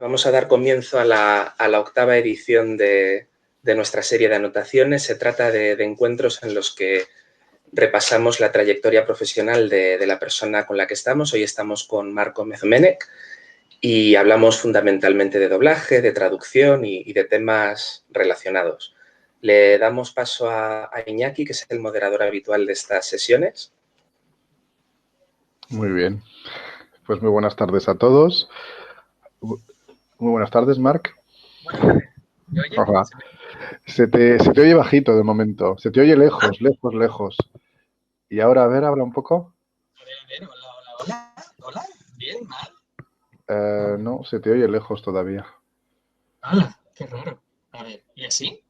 Vamos a dar comienzo a la octava edición de nuestra serie de anotaciones. Se trata de encuentros en los que repasamos la trayectoria profesional de la persona con la que estamos. Hoy estamos con Marc Gómez Domènech y hablamos fundamentalmente de doblaje, de traducción y de temas relacionados. Le damos paso a Iñaki, que es el moderador habitual de estas sesiones. Muy bien. Pues muy buenas tardes a todos. Muy buenas tardes, Marc. Buenas tardes. ¿Me oye? Hola. Se te oye bajito de momento. Se te oye lejos, lejos. Y ahora, a ver, habla un poco. A ver, hola. ¿Bien? ¿Mal? No, se te oye lejos todavía. ¡Hala! ¡Qué raro! A ver, ¿y así?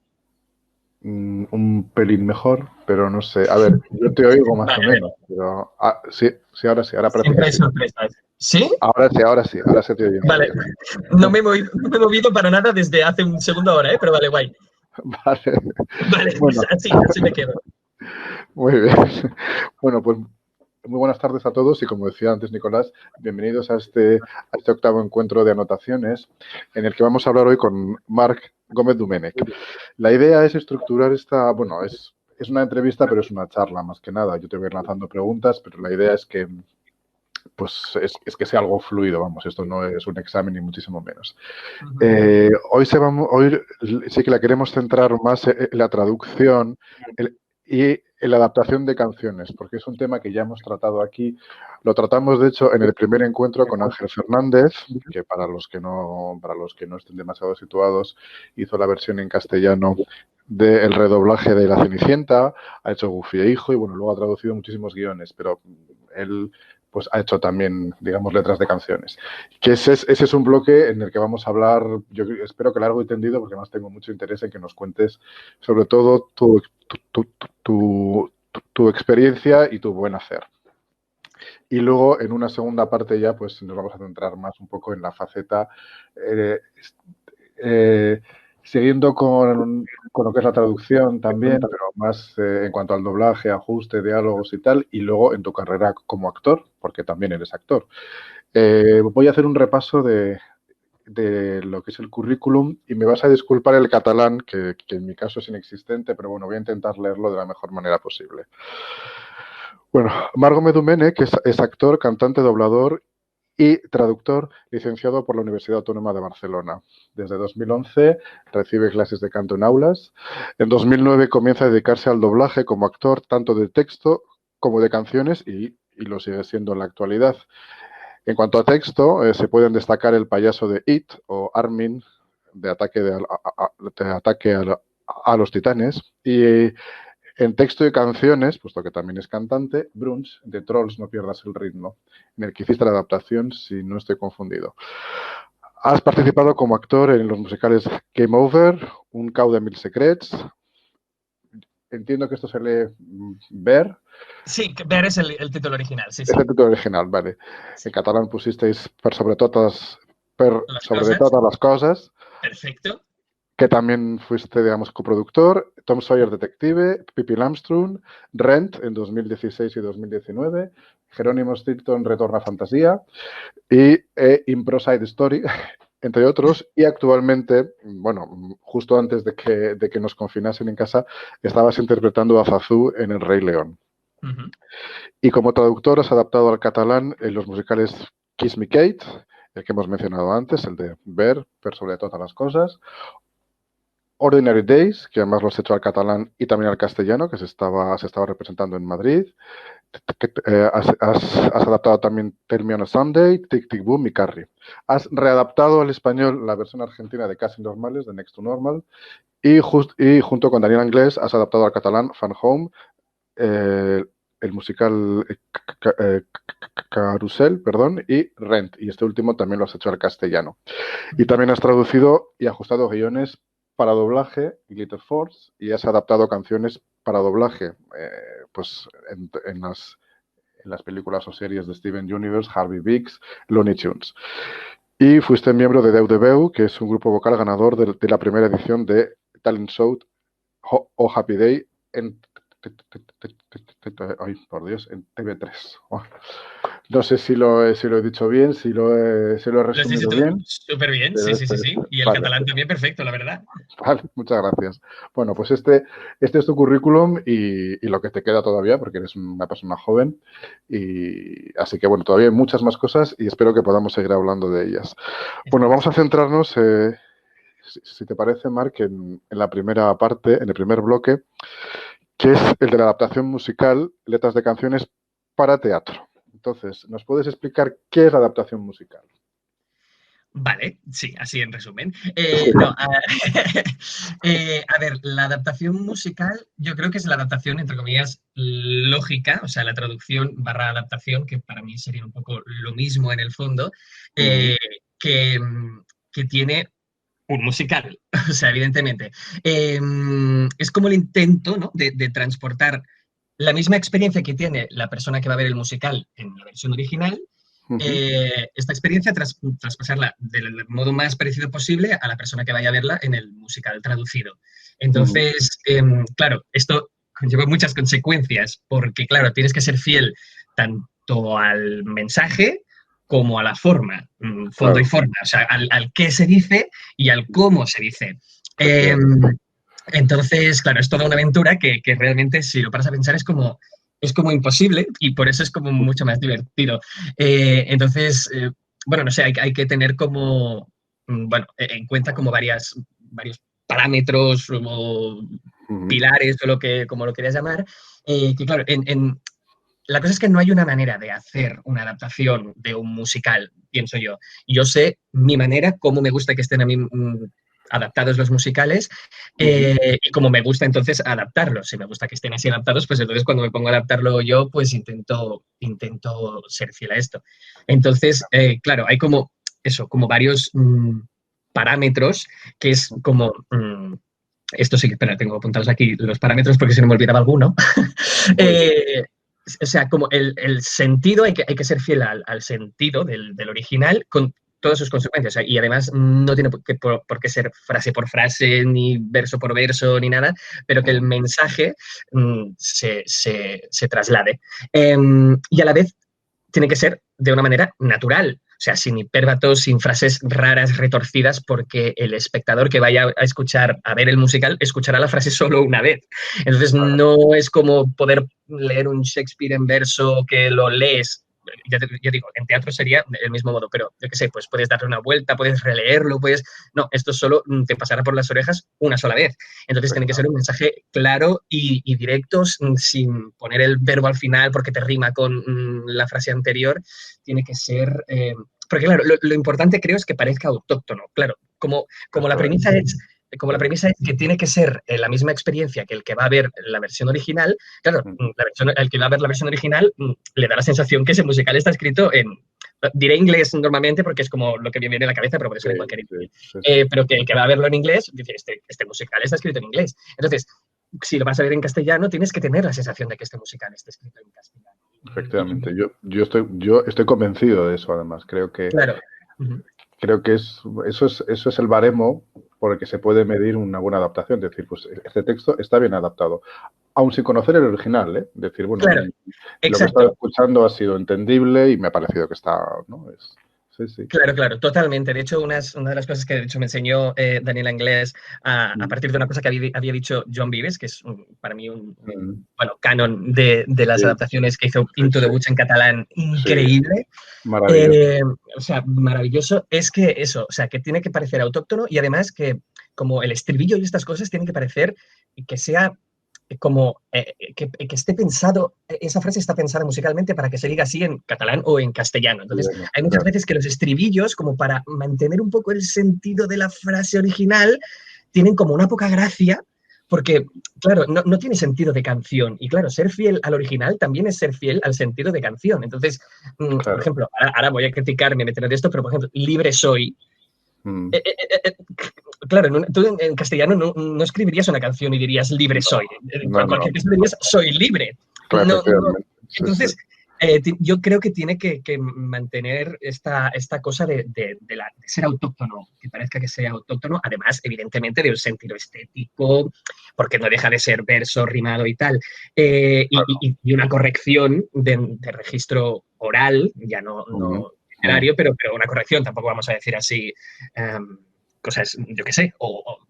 Un pelín mejor, pero no sé. A ver, yo te oigo más o menos, pero... sí, ahora parece Siempre que hay sí. sorpresas. ¿Sí? Ahora se te oye. Vale. No me he movido para nada desde hace un segundo ahora, pero vale, guay. Vale. Vale, Bueno. pues así me quedo. Muy bien. Bueno, pues muy buenas tardes a todos y como decía antes Nicolás, bienvenidos a este octavo encuentro de anotaciones en el que vamos a hablar hoy con Marc Gómez Domènech. La idea es estructurar esta, bueno, es una entrevista pero es una charla más que nada. Yo te voy a ir lanzando preguntas, pero la idea es que pues es que sea algo fluido, vamos, esto no es un examen ni muchísimo menos. Hoy sí que la queremos centrar más en la traducción y en la adaptación de canciones, porque es un tema que ya hemos tratado aquí. Lo tratamos, de hecho, en el primer encuentro con Ángel Fernández, que para los que no estén demasiado situados, hizo la versión en castellano del redoblaje de La Cenicienta, ha hecho Goofy e Hijo y, bueno, luego ha traducido muchísimos guiones, pero él pues ha hecho también, digamos, letras de canciones. Que ese es un bloque en el que vamos a hablar, yo espero que largo y tendido, porque además tengo mucho interés en que nos cuentes sobre todo tu experiencia y tu buen hacer. Y luego, en una segunda parte ya, pues nos vamos a centrar más un poco en la faceta, siguiendo con lo que es la traducción también, pero más en cuanto al doblaje, ajuste, diálogos y tal, y luego en tu carrera como actor, porque también eres actor. Voy a hacer un repaso de lo que es el currículum y me vas a disculpar el catalán, que en mi caso es inexistente, pero bueno, voy a intentar leerlo de la mejor manera posible. Bueno, Marc Gómez Domènech es actor, cantante, doblador y traductor, licenciado por la Universidad Autónoma de Barcelona. Desde 2011 recibe clases de canto en aulas. En 2009 comienza a dedicarse al doblaje como actor, tanto de texto como de canciones, y lo sigue siendo en la actualidad. En cuanto a texto, se pueden destacar el payaso de It o Armin, de Ataque a los Titanes, y en texto y canciones, puesto que también es cantante, Brunch, de Trolls, No pierdas el ritmo, en el que hiciste la adaptación, si no estoy confundido. Has participado como actor en los musicales Game Over, Un cau de mil secrets. Entiendo que esto se lee Ver. Sí, Ver es el título original, sí. Es el título original, vale. En catalán pusisteis sobre todas las cosas. Perfecto. Que también fuiste, digamos, coproductor, Tom Sawyer Detective, Pippi Langström, Rent en 2016 y 2019, Jerónimo Stilton Retorna a Fantasía y Impro Side Story, entre otros. Y actualmente, bueno, justo antes de que nos confinasen en casa, estabas interpretando a Zazu en El Rey León. Y como traductor has adaptado al catalán en los musicales Kiss Me Kate, el que hemos mencionado antes, el de Ver sobre todas las cosas, Ordinary Days, que además lo has hecho al catalán y también al castellano, que se estaba representando en Madrid. Has adaptado también Tell Me on a Sunday, Tic Tic Boom y Carrie. Has readaptado al español la versión argentina de Casi Normales, de Next to Normal, y junto con Daniel Anglés has adaptado al catalán Fan Home, el musical Carusel, y Rent, y este último también lo has hecho al castellano. Y también has traducido y ajustado guiones para doblaje, Glitter Force, y has adaptado canciones para doblaje, pues en las películas o series de Steven Universe, Harvey Biggs, Looney Tunes. Y fuiste miembro de Déu de Veu, que es un grupo vocal ganador de la primera edición de Talent Show o Happy Day, Ay, por Dios, en TV3. Oh. No sé si lo he dicho bien, si lo he Lo has resumido dicho bien. súper bien, Pero sí. Y el vale, catalán también perfecto, la verdad. vale, muchas gracias. Bueno, pues este es tu currículum y lo que te queda todavía, porque eres una persona joven. Y así que, bueno, todavía hay muchas más cosas y espero que podamos seguir hablando de ellas. Bueno, vamos a centrarnos, si te parece, Marc, en la primera parte, en el primer bloque, que es el de la adaptación musical, letras de canciones para teatro. Entonces, ¿nos puedes explicar qué es la adaptación musical? Vale, sí, así en resumen. Sí. No, a ver, la adaptación musical yo creo que es la adaptación, entre comillas, lógica, o sea, la traducción barra adaptación, que para mí sería un poco lo mismo en el fondo, Ujú, eh, que, que tiene un musical, o sea, evidentemente. Es como el intento, ¿no? de transportar la misma experiencia que tiene la persona que va a ver el musical en la versión original, ujú, esta experiencia traspasarla del modo más parecido posible a la persona que vaya a verla en el musical traducido. ujú. Entonces, claro, esto conlleva muchas consecuencias, porque, claro, tienes que ser fiel tanto al mensaje como a la forma, fondo y Claro, forma, o sea, al qué se dice y al cómo se dice. Eh, efectivamente. entonces, claro, es toda una aventura que realmente, si lo paras a pensar, es como imposible y por eso es como mucho más divertido. Entonces, bueno, no sé, hay que tener como, bueno, en cuenta como varios parámetros o Ujú, pilares o como lo quieras llamar, que claro, la cosa es que no hay una manera de hacer una adaptación de un musical, pienso yo. Yo sé mi manera, cómo me gusta que estén a mí adaptados los musicales ujú. y cómo me gusta entonces adaptarlos. Si me gusta que estén así adaptados, pues entonces cuando me pongo a adaptarlo yo, pues intento ser fiel a esto. Entonces, claro, hay como eso, como varios parámetros que es como... esto sí que, espera, tengo apuntados aquí los parámetros porque si no me olvidaba alguno. Muy bien. Eh, o sea, como el sentido, hay que ser fiel al sentido del original con todas sus consecuencias. O sea, y además no tiene por qué ser frase por frase, ni verso por verso, ni nada, pero que el Ujú, mensaje se traslade. Y a la vez tiene que ser de una manera natural. O sea, sin hipérbatos, sin frases raras, retorcidas, porque el espectador que vaya a escuchar, a ver el musical, escuchará la frase solo una vez. Entonces, no es como poder leer un Shakespeare en verso que lo lees. Ya digo, en teatro sería el mismo modo, pero yo qué sé, pues puedes darle una vuelta, puedes releerlo, puedes... No, esto solo te pasará por las orejas una sola vez. Entonces tiene que ser un efectivamente. mensaje claro y directo, sin poner el verbo al final porque te rima con la frase anterior. Tiene que ser... porque claro, lo importante creo es que parezca autóctono. Claro, como la Eso premisa es. es que tiene que ser la misma experiencia que el que va a ver la versión original, claro, Ujú. el que va a ver la versión original le da la sensación que ese musical está escrito diré inglés normalmente porque es como lo que me viene a la cabeza, pero puede Sí, ser en cualquier sí, idioma. sí, sí. Pero que va a verlo en inglés, dice, este musical está escrito en inglés. Entonces, si lo vas a ver en castellano, tienes que tener la sensación de que este musical está escrito en castellano. Efectivamente. Yo estoy convencido de eso, además. Claro. Uh-huh. Creo que eso es el baremo por el que se puede medir una buena adaptación. Es decir, pues este texto está bien adaptado, aun sin conocer el original, ¿eh? Decir, bueno, Claro, lo que he estado exacto. escuchando ha sido entendible y me ha parecido que está, ¿no? Sí, sí. Claro, totalmente. De hecho, una de las cosas que de hecho me enseñó Daniela Inglés a Mm, partir de una cosa que había dicho John Vives, que es para mí mm. bueno, canon de las Sí, adaptaciones que hizo sí, Into the sí, Woods en catalán, sí, increíble. maravilloso. O sea, maravilloso. Es que eso, o sea, que tiene que parecer autóctono y además que como el estribillo y estas cosas tienen que parecer que sea como que esté pensado, esa frase está pensada musicalmente para que se diga así en catalán o en castellano. Entonces, Bueno, hay muchas claro. veces que los estribillos, como para mantener un poco el sentido de la frase original, tienen como una poca gracia, porque, claro, no tiene sentido de canción. Y claro, ser fiel al original también es ser fiel al sentido de canción. Entonces, por Claro. ejemplo, ahora voy a criticar, me meteré de esto, pero por ejemplo, libre soy. Mm, Eh, eh, eh, claro, tú en castellano no escribirías una canción y dirías libre no, soy. no, no, Cualquier cosa dirías soy libre. claro, No, efectivamente. Sí, sí. entonces, Yo creo que tiene que mantener esta cosa de ser autóctono, que parezca que sea autóctono, además, evidentemente, de un sentido estético, porque no deja de ser verso, rimado y tal, y una corrección de registro oral, ya no literario, pero una corrección, tampoco vamos a decir así... cosas, yo qué sé,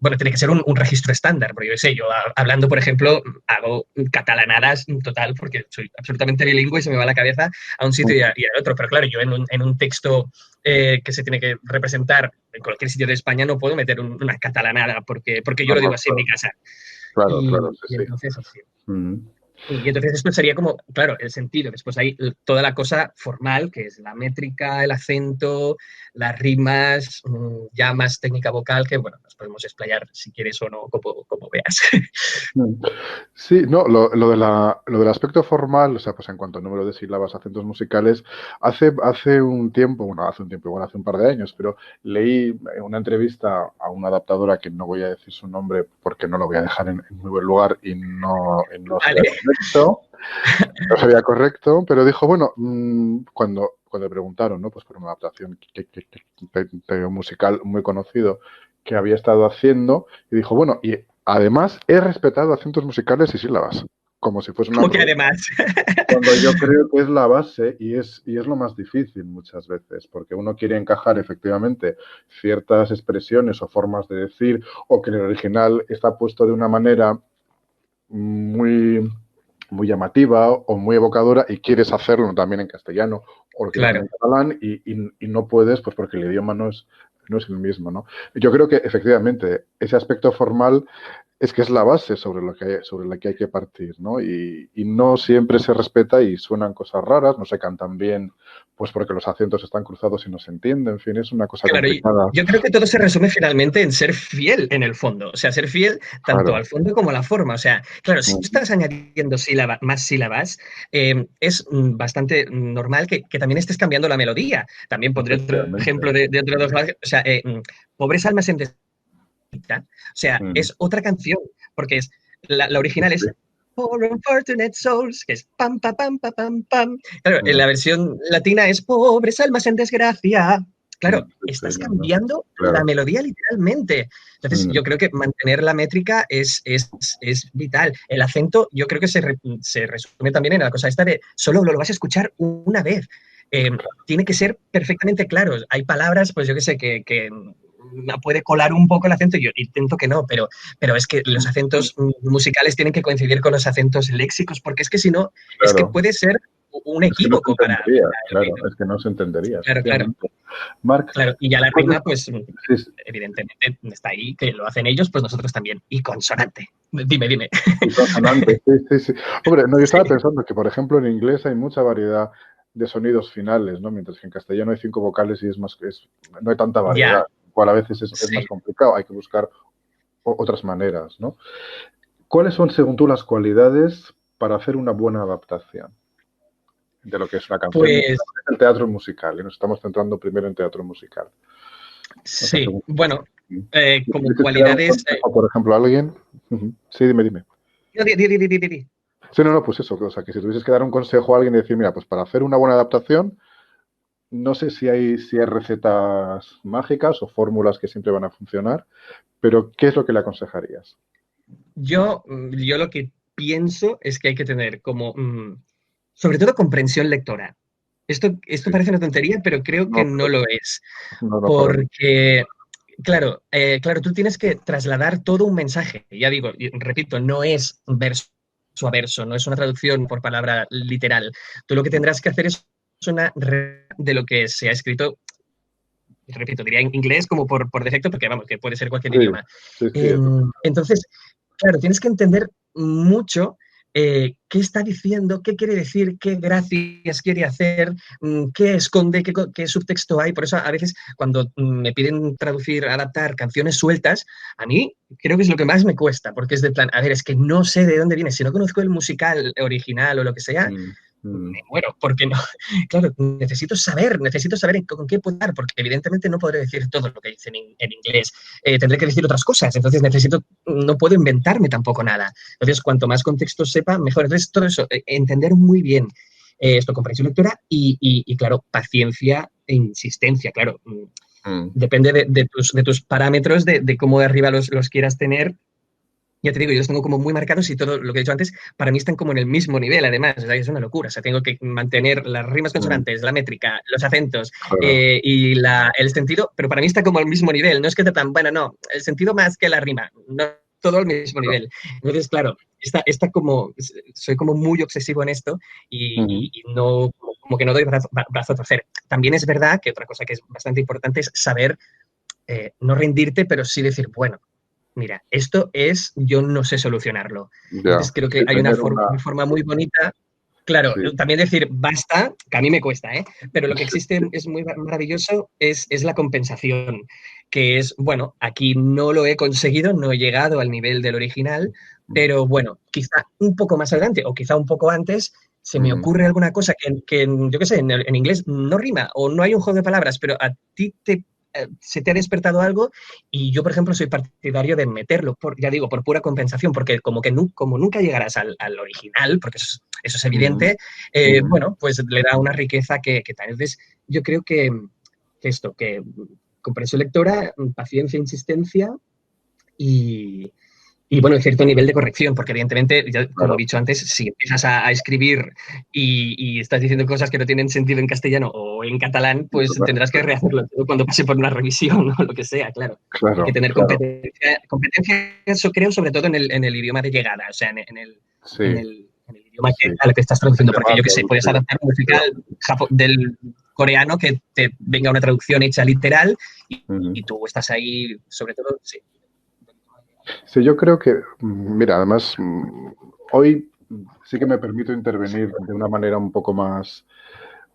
bueno, tiene que ser un registro estándar, porque yo qué sé, yo hablando, por ejemplo, hago catalanadas total, porque soy absolutamente bilingüe y se me va la cabeza a un sitio y al otro, pero claro, yo en un texto que se tiene que representar en cualquier sitio de España no puedo meter una catalanada, porque yo lo digo así en mi casa. Claro, claro, Y sí. entonces así. Y entonces esto sería como, claro, el sentido. Después hay toda la cosa formal, que es la métrica, el acento, las rimas, ya más técnica vocal, que bueno, nos podemos explayar si quieres o no, como veas. Sí, no, lo del aspecto formal, o sea, pues en cuanto al número de sílabas, acentos musicales, hace un tiempo, igual hace un par de años, pero leí una entrevista a una adaptadora que no voy a decir su nombre porque no lo voy a dejar en muy buen lugar y no sería ¿Vale? correcto. No sería correcto, pero dijo, bueno, cuando le preguntaron, ¿no? Pues por una adaptación musical muy conocido que había estado haciendo, y dijo, bueno, y además he respetado acentos musicales y sílabas, como si fuese una Como que prueba. además. Cuando yo creo que es la base y es lo más difícil muchas veces, porque uno quiere encajar efectivamente ciertas expresiones o formas de decir, o que el original está puesto de una manera muy llamativa o muy evocadora y quieres hacerlo también en castellano o lo quieres hacer en catalán y no puedes, pues porque el idioma no es el mismo, ¿no? Yo creo que efectivamente ese aspecto formal es que es la base sobre la que hay que partir, ¿no? Y no siempre se respeta y suenan cosas raras, no se cantan bien, pues porque los acentos están cruzados y no se entienden, en fin, es una cosa Claro, complicada. yo creo que todo se resume finalmente en ser fiel en el fondo. O sea, ser fiel tanto al fondo como a la forma. O sea, claro, si tú estás añadiendo más sílabas, es bastante normal que también estés cambiando la melodía. También pondré otro ejemplo de otro dos. O sea, Pobres almas en desgracia. O sea, es otra canción, porque la original es Poor Unfortunate Souls, que es pam, pam, pam, pam, pam, pam. Claro, en la versión latina es Pobres almas en desgracia. Claro, estás cambiando la melodía literalmente. Entonces, yo creo que mantener la métrica es vital. El acento, yo creo que se resume también en la cosa esta de solo lo vas a escuchar una vez. Tiene que ser perfectamente claro. Hay palabras, pues yo que sé, que puede colar un poco el acento, yo intento que no, pero es que los acentos musicales tienen que coincidir con los acentos léxicos, porque es que si no, es que puede ser un equívoco para... Claro, es que no se entendería. Claro. Marc, claro, y ya la rima, pues evidentemente está ahí, que lo hacen ellos, pues nosotros también. Y consonante. Dime. Y consonante, sí. Hombre, no, yo estaba pensando que, por ejemplo, en inglés hay mucha variedad de sonidos finales, ¿no? Mientras que en castellano hay 5 vocales y no hay tanta variedad, cual a veces es más complicado, hay que buscar otras maneras, ¿no? ¿Cuáles son, según tú, las cualidades para hacer una buena adaptación de lo que es una canción? Pues el teatro musical, y nos estamos centrando primero en teatro musical. Sí, bueno, como cualidades... O, por ejemplo, alguien... Sí, dime. Di. Sí, no, pues eso, o sea, que si tuvieses que dar un consejo a alguien y decir, mira, pues para hacer una buena adaptación, no sé si hay recetas mágicas o fórmulas que siempre van a funcionar, pero ¿qué es lo que le aconsejarías? Yo lo que pienso es que hay que tener como, sobre todo, comprensión lectora. Esto parece una tontería, pero creo que no lo es. Porque, claro, tú tienes que trasladar todo un mensaje. Ya digo, repito, no es verso a verso, no es una traducción por palabra literal. Tú lo que tendrás que hacer es una de lo que se ha escrito, repito, diría en inglés como por defecto, porque vamos, que puede ser cualquier idioma. Entonces, claro, tienes que entender mucho qué está diciendo, qué quiere decir, qué gracias quiere hacer, qué esconde, qué subtexto hay. Por eso a veces cuando me piden traducir, adaptar canciones sueltas, a mí creo que es lo que más me cuesta, porque es de plan, a ver, es que no sé de dónde viene. Si no conozco el musical original o lo que sea, me muero, porque no. Claro, necesito saber con qué puedo dar, porque evidentemente no podré decir todo lo que dicen en inglés. Tendré que decir otras cosas, entonces no puedo inventarme tampoco nada. Entonces, cuanto más contexto sepa, mejor. Entonces, todo eso, entender muy bien esto, comprensión lectora y, claro, paciencia e insistencia, claro. Depende de tus parámetros, de cómo de arriba los quieras tener. Ya te digo, yo los tengo como muy marcados y todo lo que he dicho antes, para mí están como en el mismo nivel, además. O sea, es una locura. O sea, tengo que mantener las rimas consonantes, la métrica, los acentos y el sentido, pero para mí está como al mismo nivel. No es que te tan, bueno, no, el sentido más que la rima. No, todo al mismo nivel. Entonces, claro, está como, soy como muy obsesivo en esto y no, como que no doy brazo a torcer. También es verdad que otra cosa que es bastante importante es saber no rendirte, pero sí decir, bueno, mira, esto es, yo no sé solucionarlo. Entonces creo que hay una forma muy bonita. Claro, también decir basta, que a mí me cuesta, ¿eh? Pero lo que existe es muy maravilloso, es la compensación, que es, bueno, aquí no lo he conseguido, no he llegado al nivel del original, pero bueno, quizá un poco más adelante o quizá un poco antes se me ocurre alguna cosa que yo qué sé, en inglés no rima o no hay un juego de palabras, pero a ti se te ha despertado algo y yo, por ejemplo, soy partidario de meterlo, ya digo, por pura compensación, porque como nunca llegarás al original, porque eso es evidente, bueno, pues le da una riqueza que tal vez yo creo que esto, que comprensión lectora, paciencia, insistencia y bueno, cierto nivel de corrección, porque evidentemente, ya, como he dicho antes, si empiezas a escribir y estás diciendo cosas que no tienen sentido en castellano o en catalán, pues tendrás que rehacerlo todo cuando pase por una revisión o lo que sea, claro. Hay que tener competencia, eso creo, sobre todo en el idioma de llegada, o sea, en el idioma al que estás traduciendo, porque yo que sé, puedes adaptar un musical del coreano que te venga una traducción hecha literal y tú estás ahí, sobre todo, sí. Sí, yo creo que, mira, además, hoy sí que me permito intervenir de una manera un poco más,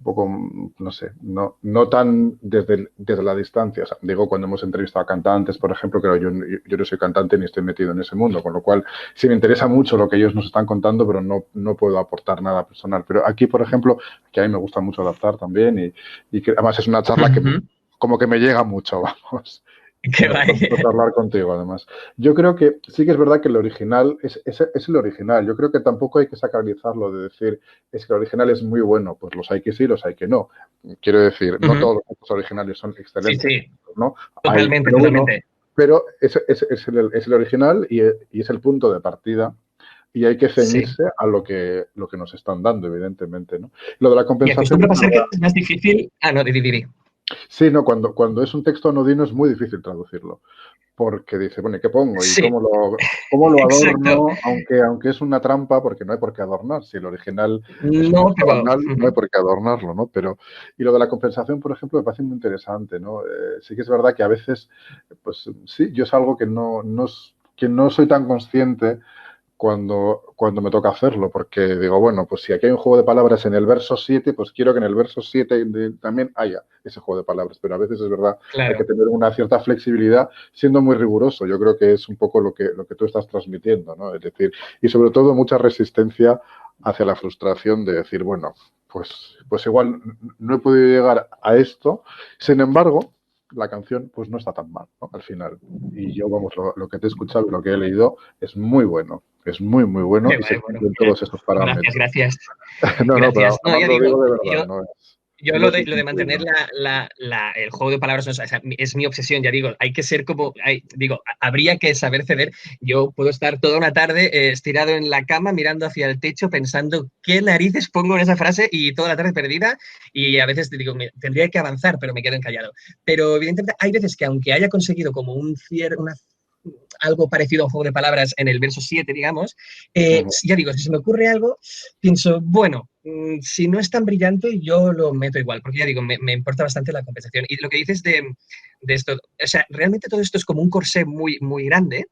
no sé, no tan desde la distancia. O sea, digo, cuando hemos entrevistado a cantantes, por ejemplo, que yo no soy cantante ni estoy metido en ese mundo, con lo cual sí me interesa mucho lo que ellos nos están contando, pero no puedo aportar nada personal. Pero aquí, por ejemplo, que a mí me gusta mucho adaptar también y que además es una charla que como que me llega mucho, vamos. Qué guay. Hablar contigo, además. Yo creo que sí que es verdad que el original es el original. Yo creo que tampoco hay que sacralizarlo de decir es que el original es muy bueno. Pues los hay que sí, los hay que no. Quiero decir, no todos los originales son excelentes. Sí, ¿no? Totalmente, totalmente. Pero es el original y es el punto de partida. Y hay que ceñirse a lo que nos están dando, evidentemente, ¿no? Lo de la compensación. Y pasar que es más difícil. No, di. Sí, no, cuando es un texto anodino es muy difícil traducirlo, porque dice, bueno, ¿y qué pongo? ¿Y cómo lo adorno? Aunque es una trampa, porque no hay por qué adornar. Si el original es banal, no hay por qué adornarlo, ¿no? Y lo de la compensación, por ejemplo, me parece muy interesante, ¿no? Sí que es verdad que a veces, pues sí, yo es algo que no soy tan consciente cuando me toca hacerlo, porque digo, bueno, pues si aquí hay un juego de palabras en el verso 7, pues quiero que en el verso 7 también haya ese juego de palabras, pero a veces es verdad, hay que tener una cierta flexibilidad siendo muy riguroso. Yo creo que es un poco lo que tú estás transmitiendo, ¿no? Es decir, y sobre todo mucha resistencia hacia la frustración de decir, bueno, pues igual no he podido llegar a esto, sin embargo, la canción pues no está tan mal, ¿no? Al final. Y yo, vamos, lo que te he escuchado y lo que he leído es muy bueno. Es muy, muy bueno y se cumplen todos esos parámetros. Gracias. Pero ya digo, lo digo de verdad, no es. Yo lo de mantener el juego de palabras es mi obsesión, ya digo, hay que ser como, habría que saber ceder. Yo puedo estar toda una tarde estirado en la cama mirando hacia el techo pensando qué narices pongo en esa frase y toda la tarde perdida y a veces digo, tendría que avanzar, pero me quedo encallado. Pero evidentemente hay veces que aunque haya conseguido como algo parecido a un juego de palabras en el verso 7, digamos, ya digo, si se me ocurre algo, pienso, bueno, si no es tan brillante, yo lo meto igual, porque ya digo, me importa bastante la compensación. Y lo que dices de esto, o sea, realmente todo esto es como un corsé muy, muy grande.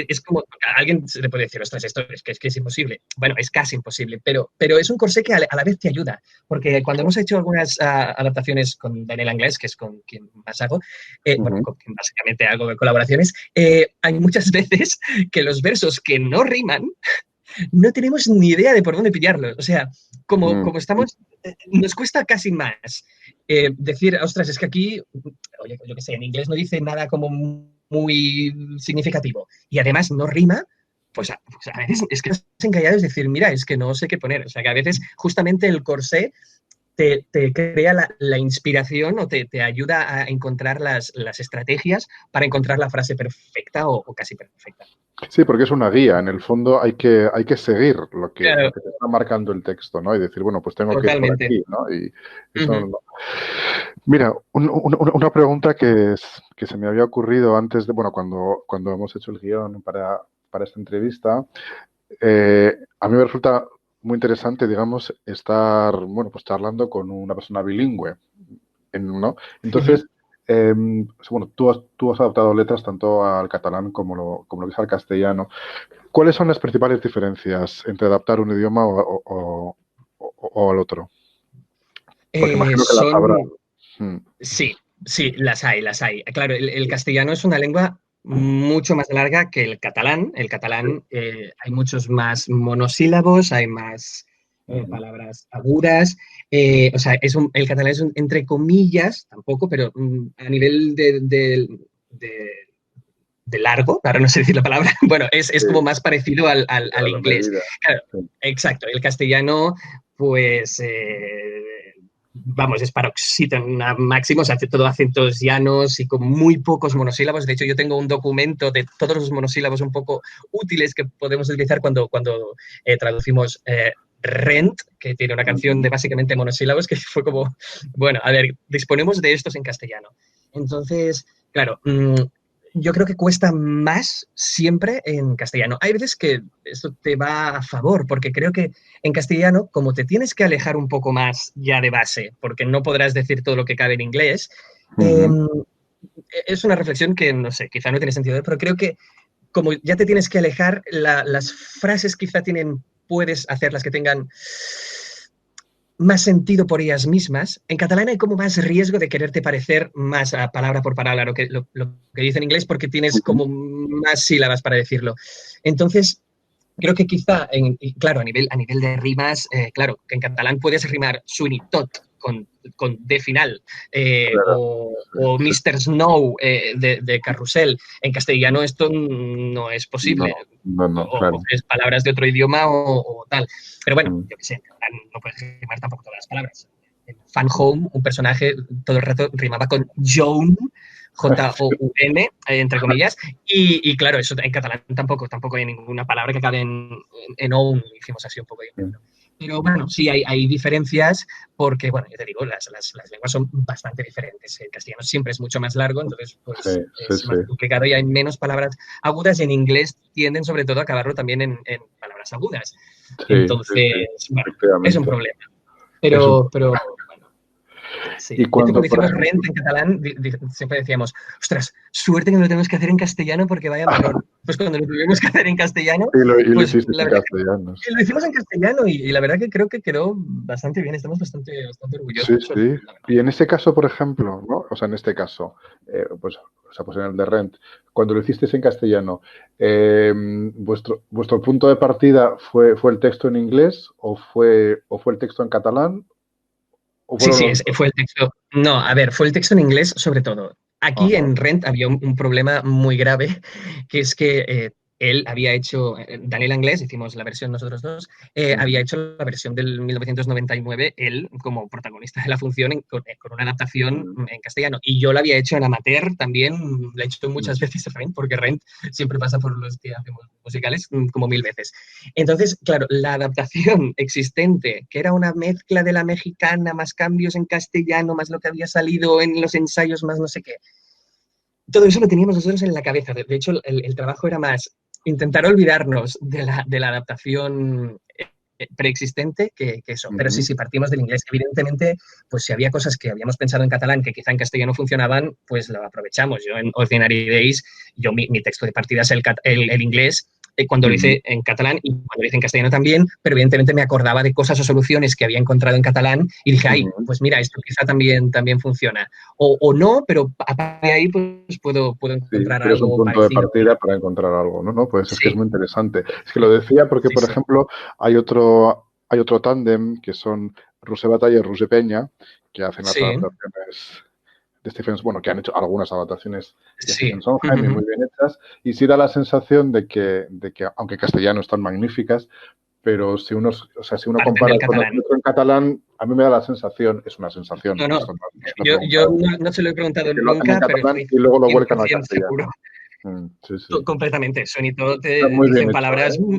Es como, a alguien se le puede decir, ostras, esto es que es imposible. Bueno, es casi imposible, pero es un corsé que a la vez te ayuda, porque cuando hemos hecho algunas adaptaciones con Daniel Anglés, que es con quien más hago, bueno, con quien básicamente hago de colaboraciones, hay muchas veces que los versos que no riman, no tenemos ni idea de por dónde pillarlos. O sea, como estamos, nos cuesta casi más decir, ostras, es que aquí, oye, yo qué sé, en inglés no dice nada como muy significativo y además no rima, pues a veces es que estás encallado, es decir, mira, es que no sé qué poner. O sea, que a veces justamente el corsé te crea la inspiración o te ayuda a encontrar las estrategias para encontrar la frase perfecta o casi perfecta. Sí, porque es una guía. En el fondo hay que seguir lo Claro, que te está marcando el texto, ¿no? Y decir, bueno, pues tengo que ir por totalmente. aquí, ¿no? Y eso, Ujú. mira, una pregunta que se me había ocurrido antes de, bueno, cuando hemos hecho el guión para esta entrevista, a mí me resulta muy interesante, digamos, estar, bueno, pues charlando con una persona bilingüe, ¿no? Ujú. Entonces, bueno, tú has adaptado letras tanto al catalán como lo que es al castellano. ¿Cuáles son las principales diferencias entre adaptar un idioma o al otro? Porque imagino que las habrá. Son, Mm, sí, sí, las hay, las hay. Claro, el castellano es una lengua mucho más larga que el catalán. El catalán hay muchos más monosílabos, hay más ujú, palabras agudas. O sea, el catalán es entre comillas, tampoco, pero a nivel de- de largo, ahora no sé decir la palabra, bueno, es sí, como más parecido al a la inglés. medida. Claro, Sí, exacto, el castellano, pues, vamos, es paroxítona máximo, o sea, hace todo acentos llanos y con muy pocos monosílabos. De hecho, yo tengo un documento de todos los monosílabos un poco útiles que podemos utilizar cuando traducimos Rent, que tiene una canción ujú, de básicamente monosílabos, que fue como, bueno, a ver, disponemos de estos en castellano. Entonces, claro, yo creo que cuesta más siempre en castellano. Hay veces que esto te va a favor, porque creo que en castellano, como te tienes que alejar un poco más ya de base, porque no podrás decir todo lo que cabe en inglés, eh, ujú, es una reflexión que, no sé, quizá no tiene sentido, pero creo que como ya te tienes que alejar, las frases quizá puedes hacerlas que tengan más sentido por ellas mismas. En catalán hay como más riesgo de quererte parecer más a palabra por palabra lo que dice en inglés porque tienes ujú, como más sílabas para decirlo. Entonces, creo que quizá, claro, a nivel de rimas, claro, que en catalán puedes rimar Sweeney Todd con D final, claro, o sí, Mr. Snow de Carrusel. En castellano esto no es no, posible. no, O claro. coges palabras de otro idioma o tal. Pero bueno, Mm, yo qué sé, en catalán no puedes rimar tampoco todas las palabras. En Fan Home, un personaje todo el rato rimaba con Joan, Joun, entre comillas, y claro, eso en catalán tampoco hay ninguna palabra que acabe en own, hicimos así un poco de mm, invento. Pero bueno, sí hay diferencias porque, bueno, yo te digo, las lenguas son bastante diferentes. El castellano siempre es mucho más largo, entonces sí, pues sí, es sí, más complicado y hay menos palabras agudas. Y en inglés tienden sobre todo a acabarlo también en palabras agudas. sí, sí, Entonces, sí, bueno, es un efectivamente. problema. Es un- Pero bueno, Y sí. De hecho, cuando, cuando por hicimos ejemplo, Rent en catalán, siempre decíamos, ostras, suerte que no lo tenemos que hacer en castellano porque vaya marrón. Pues cuando lo tuvimos que hacer en castellano, y lo pues hiciste la en verdad castellano. que lo hicimos en castellano y la verdad que creo que quedó bastante bien. Estamos bastante Sí, orgullosos, sí. la verdad. Y en ese caso, por ejemplo, ¿no? O sea, en este caso, pues, o sea, pues en el de Rent, cuando lo hicisteis en castellano, vuestro punto de partida fue el texto en inglés o fue el texto en catalán o Sí, fueron sí, los dos? fue el texto. No, a ver, fue el texto en inglés sobre todo. Aquí Ajá. en Rent había un problema muy grave, que es que él había hecho, Daniel Anglés, hicimos la versión nosotros dos, había Ujú, hecho la versión del 1999, él como protagonista de la función con una adaptación ujú, en castellano. Y yo la había hecho en amateur también, la he hecho ujú, muchas veces Rent, porque Rent siempre pasa por los que hacemos musicales como 1000 veces. Entonces, claro, la adaptación existente, que era una mezcla de la mexicana, más cambios en castellano, más lo que había salido en los ensayos, más no sé qué, todo eso lo teníamos nosotros en la cabeza. De hecho, el trabajo era más intentar olvidarnos de la adaptación preexistente que eso. Pero sí, ujú, sí, partimos del inglés. Evidentemente, pues si había cosas que habíamos pensado en catalán que quizá en castellano funcionaban, pues lo aprovechamos. Yo en Ordinary Days, mi texto de partida es el inglés, cuando lo ujú, hice en catalán y cuando lo hice en castellano también, pero evidentemente me acordaba de cosas o soluciones que había encontrado en catalán y dije, ay, ujú. pues mira, esto quizá también funciona. O no, pero a partir de ahí pues puedo Sí, encontrar tienes un algo punto de parecido. partida para encontrar algo, ¿no? No, pues es que es Sí, muy interesante. Es que lo decía porque, sí, por sí. ejemplo, hay otro tándem que son Ruse Batalla y Ruse Peña, que hacen las Sí. adaptaciones Stephen, bueno, que han hecho algunas adaptaciones de Sí. Stephen Sondheim y muy bien hechas, y sí da la sensación de que aunque en castellano están magníficas, pero si uno Parten compara del con catalán. otro en catalán, a mí me da la sensación, es una sensación, No. esto no es una Yo pregunta, no se lo he preguntado que lo hacen en nunca, pero catalán estoy y luego lo vuelcan al 100% seguro. castellano. Sí, sí. Completamente. Son y todo Está te muy bien dicen hecho, palabras. ¿eh?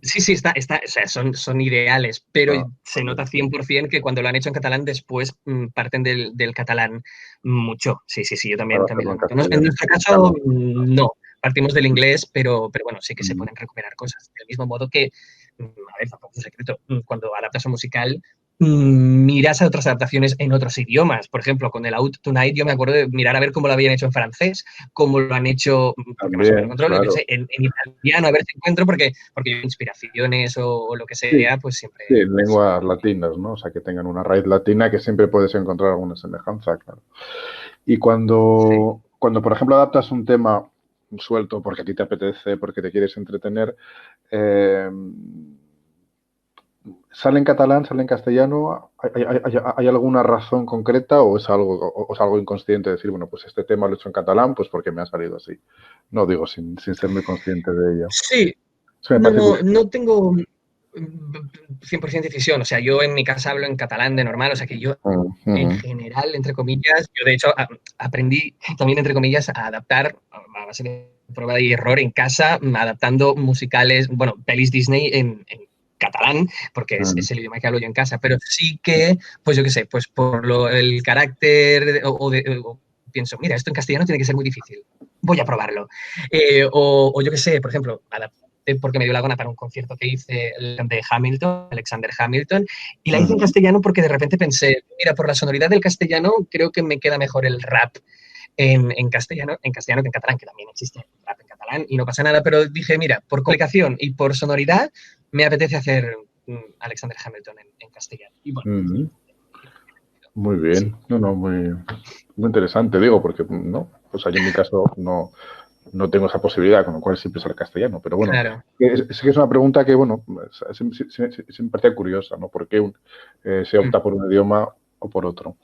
Sí. Sí, o sea, son ideales, pero Ah, se vale. nota 100% que cuando lo han hecho en catalán después parten del catalán mucho. Sí, yo Para también hacerlo lo en noto. En castellano. nuestro caso, Claro. no. Partimos del inglés, pero bueno, sí que se Mm. pueden recuperar cosas. Del mismo modo que, a ver, tampoco es un secreto, cuando adaptas un musical, miras a otras adaptaciones en otros idiomas. Por ejemplo, con el Out Tonight yo me acuerdo de mirar a ver cómo lo habían hecho en francés, cómo lo han hecho, porque más o menos lo También, controlo, yo qué claro. sé, en italiano, a ver si encuentro, porque inspiraciones o lo que Sí, sea, pues siempre... sí, lenguas latinas, ¿no? O sea, que tengan una raíz latina que siempre puedes encontrar alguna semejanza, claro. Y Sí. por ejemplo, adaptas un tema suelto porque a ti te apetece, porque te quieres entretener, eh, ¿sale en catalán, sale en castellano? ¿Hay alguna razón concreta o es algo inconsciente decir, bueno, pues este tema lo he hecho en catalán, pues porque me ha salido así? No digo sin ser muy consciente de ello. Sí, Eso me parece curioso. no tengo 100% decisión. O sea, yo en mi casa hablo en catalán de normal, o sea que yo en Ujú. general, entre comillas, yo de hecho aprendí también, entre comillas, a adaptar a base de prueba y error en casa, adaptando musicales, bueno, pelis Disney en catalán, porque Mm. es el idioma que hablo yo en casa, pero sí que, pues yo qué sé, pues por el carácter o pienso, mira, esto en castellano tiene que ser muy difícil, voy a probarlo. O yo qué sé, por ejemplo, porque me dio la gana para un concierto que hice de Hamilton, Alexander Hamilton, y la hice en Ujú. castellano porque de repente pensé, mira, por la sonoridad del castellano creo que me queda mejor el rap en castellano que en catalán, que también existe rap en catalán y no pasa nada, pero dije, mira, por comunicación y por sonoridad me apetece hacer Alexander Hamilton en castellano. Y bueno, Ujú. Muy sí, bien, no, muy interesante, digo, porque no, pues yo en mi caso no tengo esa posibilidad, con lo cual siempre sale castellano. Pero bueno, claro. es que es una pregunta que, bueno, me parecía curiosa, ¿no? ¿Por qué se opta por un idioma o por otro?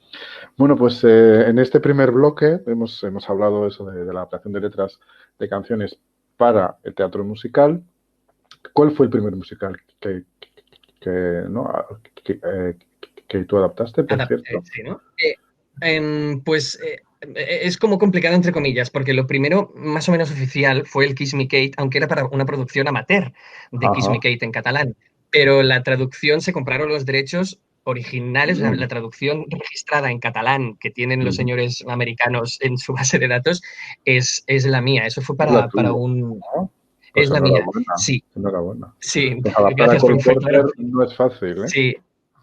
Bueno, pues en este primer bloque hemos hablado eso de la adaptación de letras de canciones para el teatro musical. ¿Cuál fue el primer musical ¿no? que tú adaptaste, por cierto? Sí, ¿no? Pues es como complicado entre comillas, porque lo primero más o menos oficial fue el Kiss Me Kate, aunque era para una producción amateur de Kiss Ajá. Me Kate en catalán, pero la traducción se compraron los derechos originales, la traducción registrada en catalán que tienen los Mm. señores americanos en su base de datos es la mía. Eso fue Es la para tuya. un... Ah, Es pues la mía, enhorabuena, sí, enhorabuena. sí, Pues adaptar a gracias Cole por claro. Porter no es fácil, ¿eh? Sí,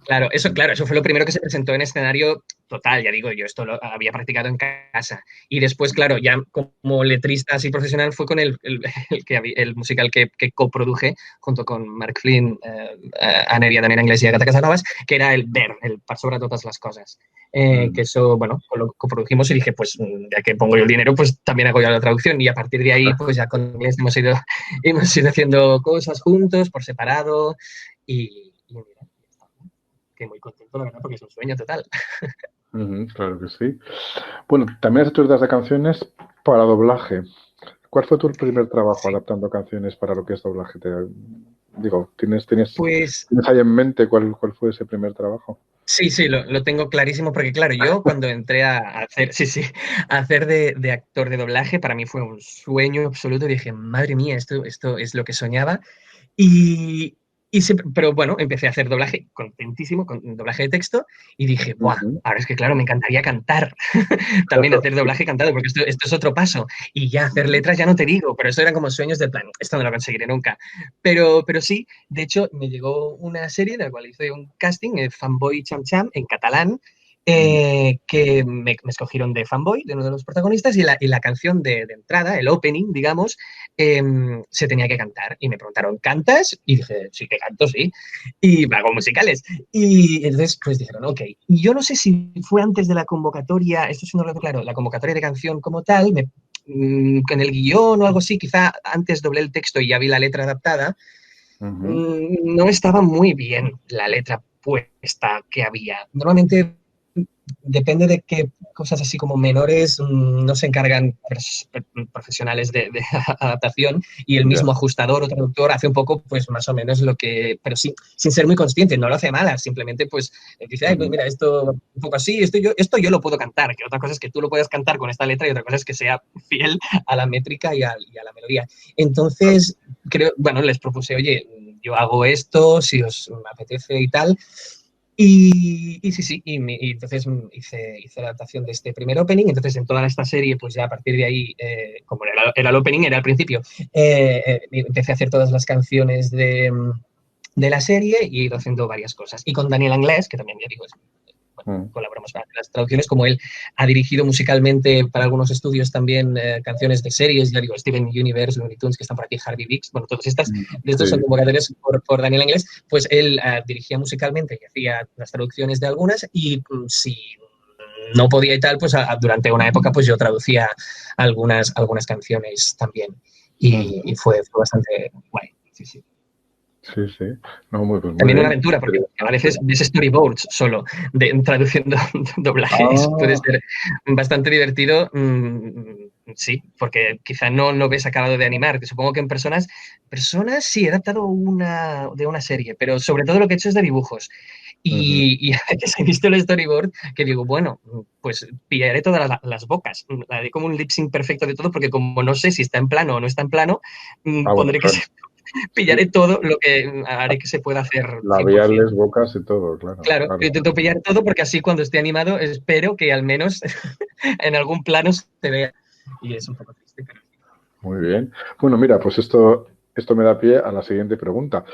claro, eso fue lo primero que se presentó en escenario total, ya digo, yo esto lo había practicado en casa. Y después, claro, ya como letrista así profesional fue con el musical que coproduje junto con Mark Flynn, Anne Viadamena Inglés y Agatha Casanovas, que era el Ver, el Par sobre todas las cosas. Mm. Que eso, bueno, lo coprodujimos y dije, pues ya que pongo yo el dinero, pues también hago yo la traducción. Y a partir de ahí, pues ya con Inglés hemos ido haciendo cosas juntos, por separado. Y mira, que muy contento, la verdad, porque es un sueño total. Ujú, claro que sí. Bueno, también has hecho otras de canciones para doblaje. ¿Cuál fue tu primer trabajo Sí. adaptando canciones para lo que es doblaje? Digo, ¿tienes Pues ahí en mente cuál fue ese primer trabajo? sí, lo tengo clarísimo, porque claro, yo cuando entré a hacer, a hacer de actor de doblaje, para mí fue un sueño absoluto. Dije, madre mía, esto es lo que soñaba. Y, pero bueno, empecé a hacer doblaje contentísimo, con doblaje de texto, y dije, ¡buah! Ujú. Ahora es que, claro, me encantaría cantar. También hacer doblaje cantado, porque esto es otro paso. Y ya hacer letras ya no te digo, pero eso eran como sueños de plan, esto no lo conseguiré nunca. Pero sí, de hecho, me llegó una serie de la cual hice un casting, Fanboy Cham Cham, en catalán, Ujú. que me escogieron de Fanboy, de uno de los protagonistas, y la canción de entrada, el opening, digamos, se tenía que cantar. Y me preguntaron, ¿cantas? Y dije, sí que canto, sí. Y hago musicales. Y entonces, pues dijeron, ok. Y yo no sé si fue antes de la convocatoria, esto sí no lo tengo claro, la convocatoria de canción como tal, en el guión o algo así, quizá antes doblé el texto y ya vi la letra adaptada. Ujú. No estaba muy bien la letra puesta que había. Normalmente depende de qué cosas así como menores no se encargan profesionales de adaptación y el mismo ajustador o traductor hace un poco, pues más o menos lo que, pero sin ser muy consciente, no lo hace mala, simplemente pues dice, ay, pues mira, esto un poco así, esto yo lo puedo cantar, que otra cosa es que tú lo puedas cantar con esta letra y otra cosa es que sea fiel a la métrica y a la melodía. Entonces, creo, bueno, les propuse, oye, yo hago esto, si os apetece y tal. Y sí, y entonces hice la adaptación de este primer opening, entonces en toda esta serie, pues ya a partir de ahí, como era el opening, era al principio, empecé a hacer todas las canciones de la serie y he ido haciendo varias cosas. Y con Daniel Anglés, que también ya digo, colaboramos para las traducciones, como él ha dirigido musicalmente para algunos estudios también canciones de series, ya digo, Steven Universe, Looney Tunes, que están por aquí, Harvey Bix, bueno, todas estas, de estos son convocatorias por Daniel Anglés, pues él dirigía musicalmente y hacía las traducciones de algunas y si no podía y tal, pues durante una época pues yo traducía algunas canciones también y fue bastante guay, sí. Sí, sí. No, muy, pues muy También bien. una aventura, porque a veces ves storyboards solo traduciendo doblajes. Puede ser bastante divertido, sí, porque quizá no lo ves acabado de animar. Supongo que en personas sí, he adaptado de una serie, pero sobre todo lo que he hecho es de dibujos. Y a veces he visto el storyboard que digo, bueno, pues pillaré todas las bocas. Haré como un lip sync perfecto de todo, porque como no sé si está en plano o no está en plano, pondré que pillaré todo lo que haré que se pueda hacer 100%. Labiales, bocas y todo, claro. Claro, yo intento pillar todo porque así cuando esté animado espero que al menos en algún plano se vea. Y es un poco triste, pero... Muy bien. Bueno, mira, pues esto me da pie a la siguiente pregunta.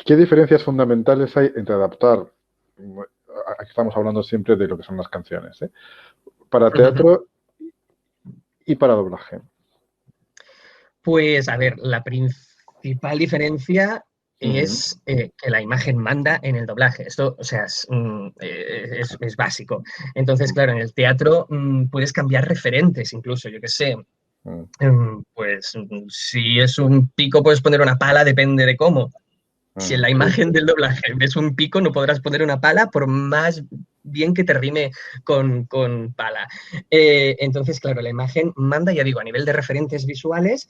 ¿Qué diferencias fundamentales hay entre adaptar, aquí estamos hablando siempre de lo que son las canciones, para teatro y para doblaje? Pues a ver, la principal diferencia es que la imagen manda en el doblaje. Esto, o sea, es básico. Entonces, claro, en el teatro puedes cambiar referentes, incluso, yo qué sé. Pues si es un pico, puedes poner una pala, depende de cómo. Si en la imagen del doblaje ves un pico, no podrás poner una pala por más bien que te rime con pala. Entonces, claro, la imagen manda, ya digo, a nivel de referentes visuales,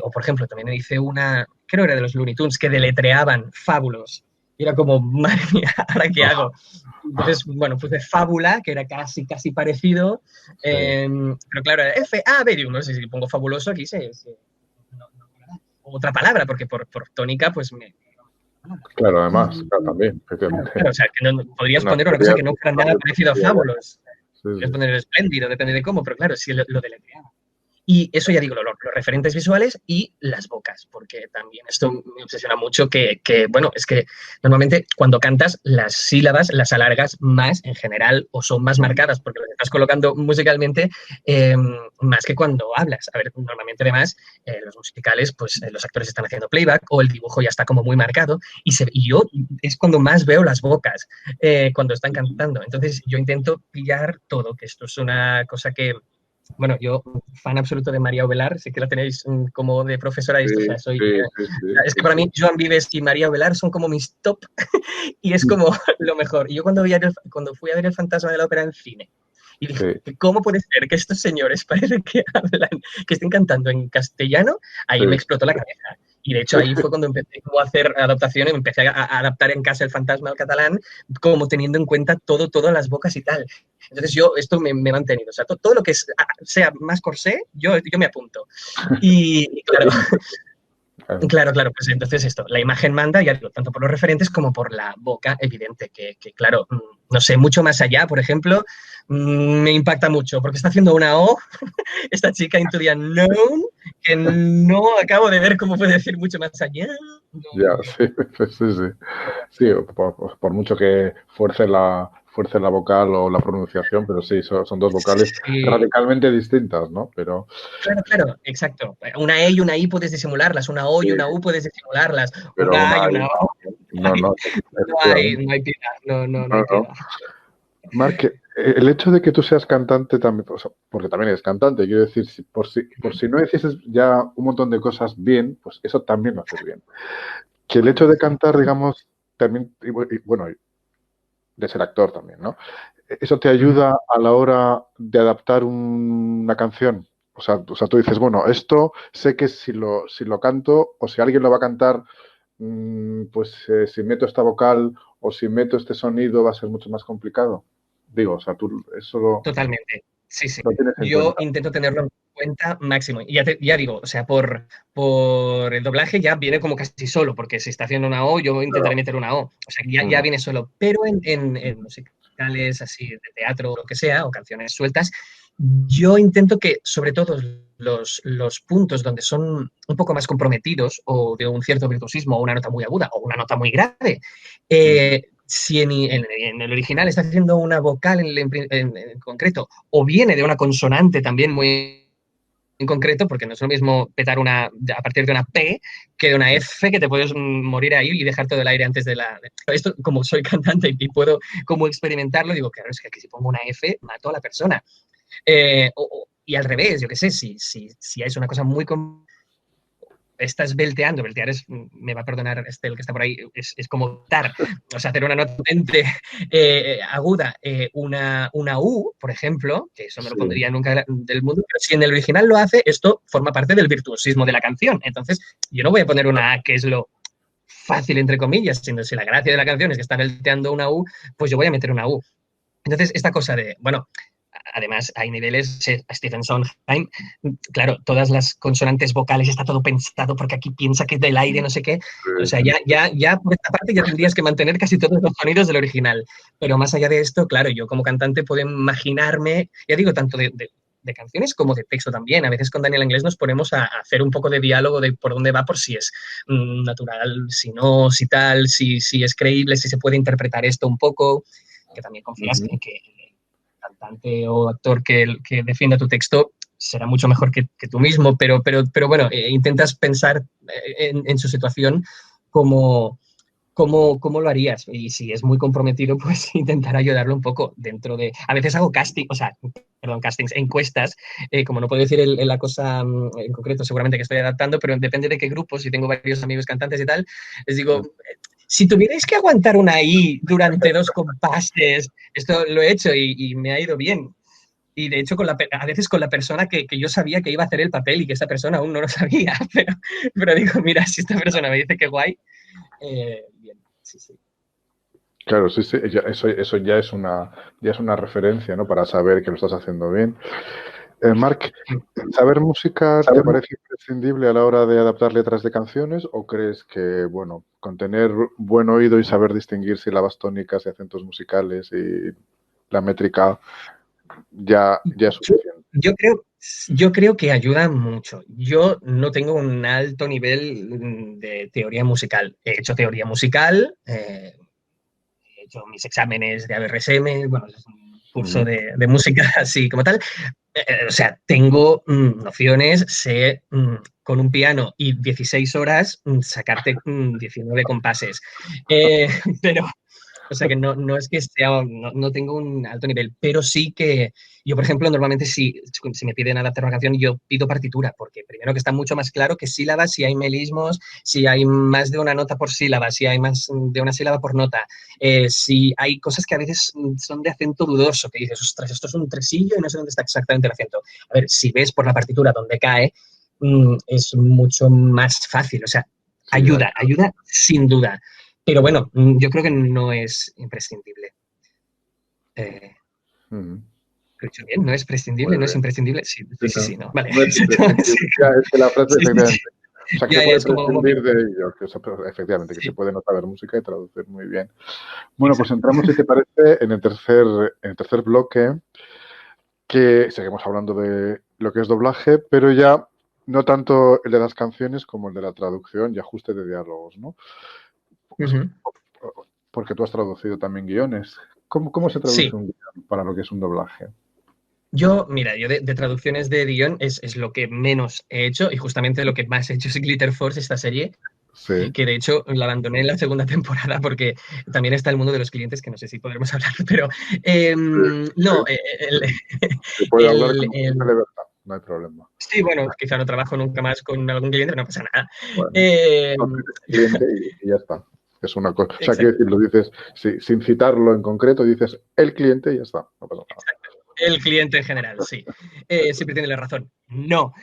o por ejemplo, también hice una, creo que era de los Looney Tunes, que deletreaban fábulos. Y era como, madre mía, ¿ahora qué hago? Entonces, bueno, puse fábula, que era casi parecido, pero claro, era F-A-B, no sé si pongo fabuloso, aquí no, otra palabra, porque por tónica, pues Claro, además, claro, también, efectivamente. Claro, o sea, que no, podrías poner una cosa que no fuera nada parecido a fábulos. Podrías poner el espléndido, depende de cómo, pero claro, si lo deletreaba. Y eso ya digo, los referentes visuales y las bocas, porque también esto me obsesiona mucho bueno, es que normalmente cuando cantas las sílabas las alargas más en general o son más marcadas porque las estás colocando musicalmente más que cuando hablas. A ver, normalmente además los musicales, pues los actores están haciendo playback o el dibujo ya está como muy marcado y yo es cuando más veo las bocas cuando están cantando. Entonces yo intento pillar todo, que esto es una cosa que bueno, yo, fan absoluto de María Ovelar, sé que la tenéis como de profesora de esto, o sea, es que para mí Joan Vives y María Ovelar son como mis top y es como lo mejor. Y yo cuando fui a ver El fantasma de la ópera en cine, y dije, ¿cómo puede ser que estos señores parece que hablan, que estén cantando en castellano? Ahí me explotó la cabeza. Y de hecho ahí fue cuando empecé como a hacer adaptaciones, empecé a adaptar en casa El fantasma al catalán, como teniendo en cuenta todas las bocas y tal. Entonces yo esto me he mantenido. O sea, todo lo que sea más corsé, yo me apunto. Y claro, Claro, pues entonces esto, la imagen manda, ya digo, tanto por los referentes como por la boca, evidente, que claro, no sé, mucho más allá, por ejemplo, me impacta mucho, porque está haciendo una O, esta chica Into the Unknown, que no acabo de ver cómo puede decir mucho más allá. Ya, sí. Sí, por mucho que fuerce la vocal o la pronunciación, pero sí, son dos vocales radicalmente distintas, ¿no? Pero... Claro, exacto. Una E y una I puedes disimularlas, una O y una U puedes disimularlas, pero una A y una O. No hay piedad, no hay piedad. Marc, el hecho de que tú seas cantante también, porque también eres cantante, quiero decir, por si no hicieses ya un montón de cosas bien, pues eso también lo haces bien. Que el hecho de cantar, digamos, también, y bueno, de ser actor también, ¿no? ¿Eso te ayuda a la hora de adaptar una canción? O sea, tú dices, bueno, esto sé que si lo canto o si alguien lo va a cantar, pues si meto esta vocal o si meto este sonido va a ser mucho más complicado. Digo, o sea, tú eso Totalmente. Sí, sí. lo tienes en Yo cuenta. intento tenerlo en cuenta máximo. Y ya digo, o sea, por el doblaje ya viene como casi solo, porque si está haciendo una O, yo intentaré Claro. meter una O. O sea, ya viene solo. Pero en musicales así de teatro o lo que sea, o canciones sueltas, yo intento que, sobre todo, los puntos donde son un poco más comprometidos o de un cierto virtuosismo o una nota muy aguda o una nota muy grave, si en el original está haciendo una vocal en concreto o viene de una consonante también muy en concreto, porque no es lo mismo petar a partir de una P que de una F, que te puedes morir ahí y dejar todo el aire antes de la... Esto, como soy cantante y puedo como experimentarlo, digo, claro, es que aquí si pongo una F, mato a la persona. Y al revés, yo qué sé, si es una cosa muy... Estás belteando, beltear es, me va a perdonar el que está por ahí, es como dar, o sea, hacer una nota potente, aguda, una U, por ejemplo, que eso no lo pondría nunca del mundo, pero si en el original lo hace, esto forma parte del virtuosismo de la canción. Entonces, yo no voy a poner una A, que es lo fácil, entre comillas, sino si la gracia de la canción es que está belteando una U, pues yo voy a meter una U. Entonces, esta cosa de, bueno, además hay niveles, Stephen Sondheim, claro, todas las consonantes vocales, está todo pensado porque aquí piensa que es del aire, no sé qué. O sea, ya por esta parte ya tendrías que mantener casi todos los sonidos del original. Pero más allá de esto, claro, yo como cantante puedo imaginarme, ya digo, tanto de canciones como de texto también. A veces con Daniel Inglés nos ponemos a hacer un poco de diálogo de por dónde va, por si es natural, si no, si tal, si es creíble, si se puede interpretar esto un poco, que también confías en que el cantante o actor que defienda tu texto será mucho mejor que tú mismo, pero bueno, intentas pensar en su situación como, ¿cómo lo harías? Y si es muy comprometido, pues intentar ayudarlo un poco dentro de... A veces hago casting, o sea, perdón, castings, encuestas, como no puedo decir la cosa en concreto, seguramente que estoy adaptando, pero depende de qué grupo, si tengo varios amigos cantantes y tal, les digo, si tuvierais que aguantar una I durante 2 compases, esto lo he hecho y me ha ido bien. Y de hecho, a veces con la persona que yo sabía que iba a hacer el papel y que esa persona aún no lo sabía, pero digo, mira, si esta persona me dice que guay, bien, sí, sí. Claro, sí, sí, eso ya es una referencia, ¿no? Para saber que lo estás haciendo bien. Marc, ¿saber música te parece imprescindible a la hora de adaptar letras de canciones o crees que, bueno, con tener buen oído y saber distinguir sílabas tónicas y acentos musicales y la métrica ya es suficiente? Yo creo que ayuda mucho. Yo no tengo un alto nivel de teoría musical. He hecho teoría musical, he hecho mis exámenes de ABRSM, bueno, es un curso de música así como tal. O sea, tengo nociones, sé con un piano y 16 horas sacarte 19 compases. Pero o sea que no es que sea, no tengo un alto nivel, pero sí que yo, por ejemplo, normalmente si me piden adaptar una canción, yo pido partitura, porque primero que está mucho más claro que sílabas, si hay melismos, si hay más de una nota por sílaba, si hay más de una sílaba por nota, si hay cosas que a veces son de acento dudoso, que dices, ostras, esto es un tresillo y no sé dónde está exactamente el acento. A ver, si ves por la partitura dónde cae, es mucho más fácil, o sea, Sí, ayuda sin duda. Pero bueno, yo creo que no es imprescindible. ¿Lo he dicho bien? ¿No es prescindible? muy ¿No es bien. imprescindible? Sí, Sí, sí, no. Vale. no es imprescindible. Ya, es que la frase, Sí, sí, sí. efectivamente. O sea, que se Ya puede es como un prescindir momento. de ello, efectivamente, que se Sí, puede no saber música y traducir muy bien. Bueno, pues exacto. entramos, si te parece, en el tercer bloque, que seguimos hablando de lo que es doblaje, pero ya no tanto el de las canciones como el de la traducción y ajuste de diálogos, ¿no? Pues, Ujú. porque tú has traducido también guiones. ¿Cómo se traduce Sí. un guión para lo que es un doblaje? Mira, yo de traducciones de guión es lo que menos he hecho y justamente lo que más he hecho es Glitter Force, esta serie, Sí. que de hecho la abandoné en la segunda temporada porque también está el mundo de los clientes, que no sé si podremos hablar, pero no, Se puede hablar el, como el, de libertad, no hay problema. sí, bueno, quizá no trabajo nunca más con algún cliente, pero no pasa nada. Bueno, Eh, no tienes cliente y ya está. Es una cosa, o sea, quiero decir, lo dices sin citarlo en concreto, dices el cliente y ya está, no pasa nada. El cliente en general, sí. Siempre tiene la razón. No.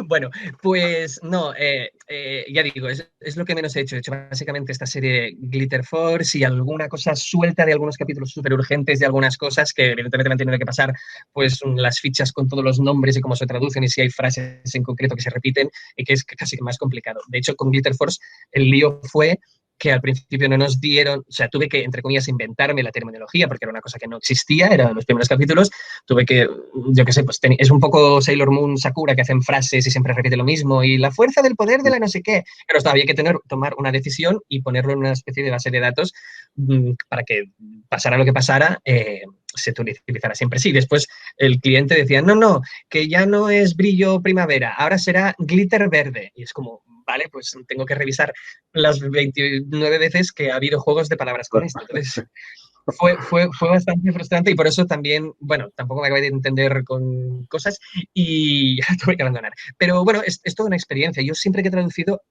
Bueno, pues no, ya digo, es lo que menos he hecho. He hecho básicamente esta serie Glitter Force y alguna cosa suelta de algunos capítulos súper urgentes de algunas cosas que evidentemente me han tenido que pasar pues las fichas con todos los nombres y cómo se traducen y si hay frases en concreto que se repiten y que es casi más complicado. De hecho, con Glitter Force el lío fue que al principio no nos dieron, o sea, tuve que, entre comillas, inventarme la terminología porque era una cosa que no existía, eran los primeros capítulos, tuve que, yo qué sé, pues es un poco Sailor Moon Sakura que hacen frases y siempre repite lo mismo y la fuerza del poder de la no sé qué, pero había que tomar una decisión y ponerlo en una especie de base de datos para que pasara lo que pasara, se utilizara siempre sí. Después el cliente decía, no, que ya no es brillo primavera, ahora será glitter verde. Y es como, vale, pues tengo que revisar las 29 veces que ha habido juegos de palabras con esto. Entonces, fue bastante frustrante y por eso también, bueno, tampoco me acabé de entender con cosas y tuve que abandonar. Pero bueno, es toda una experiencia. Yo siempre que he traducido,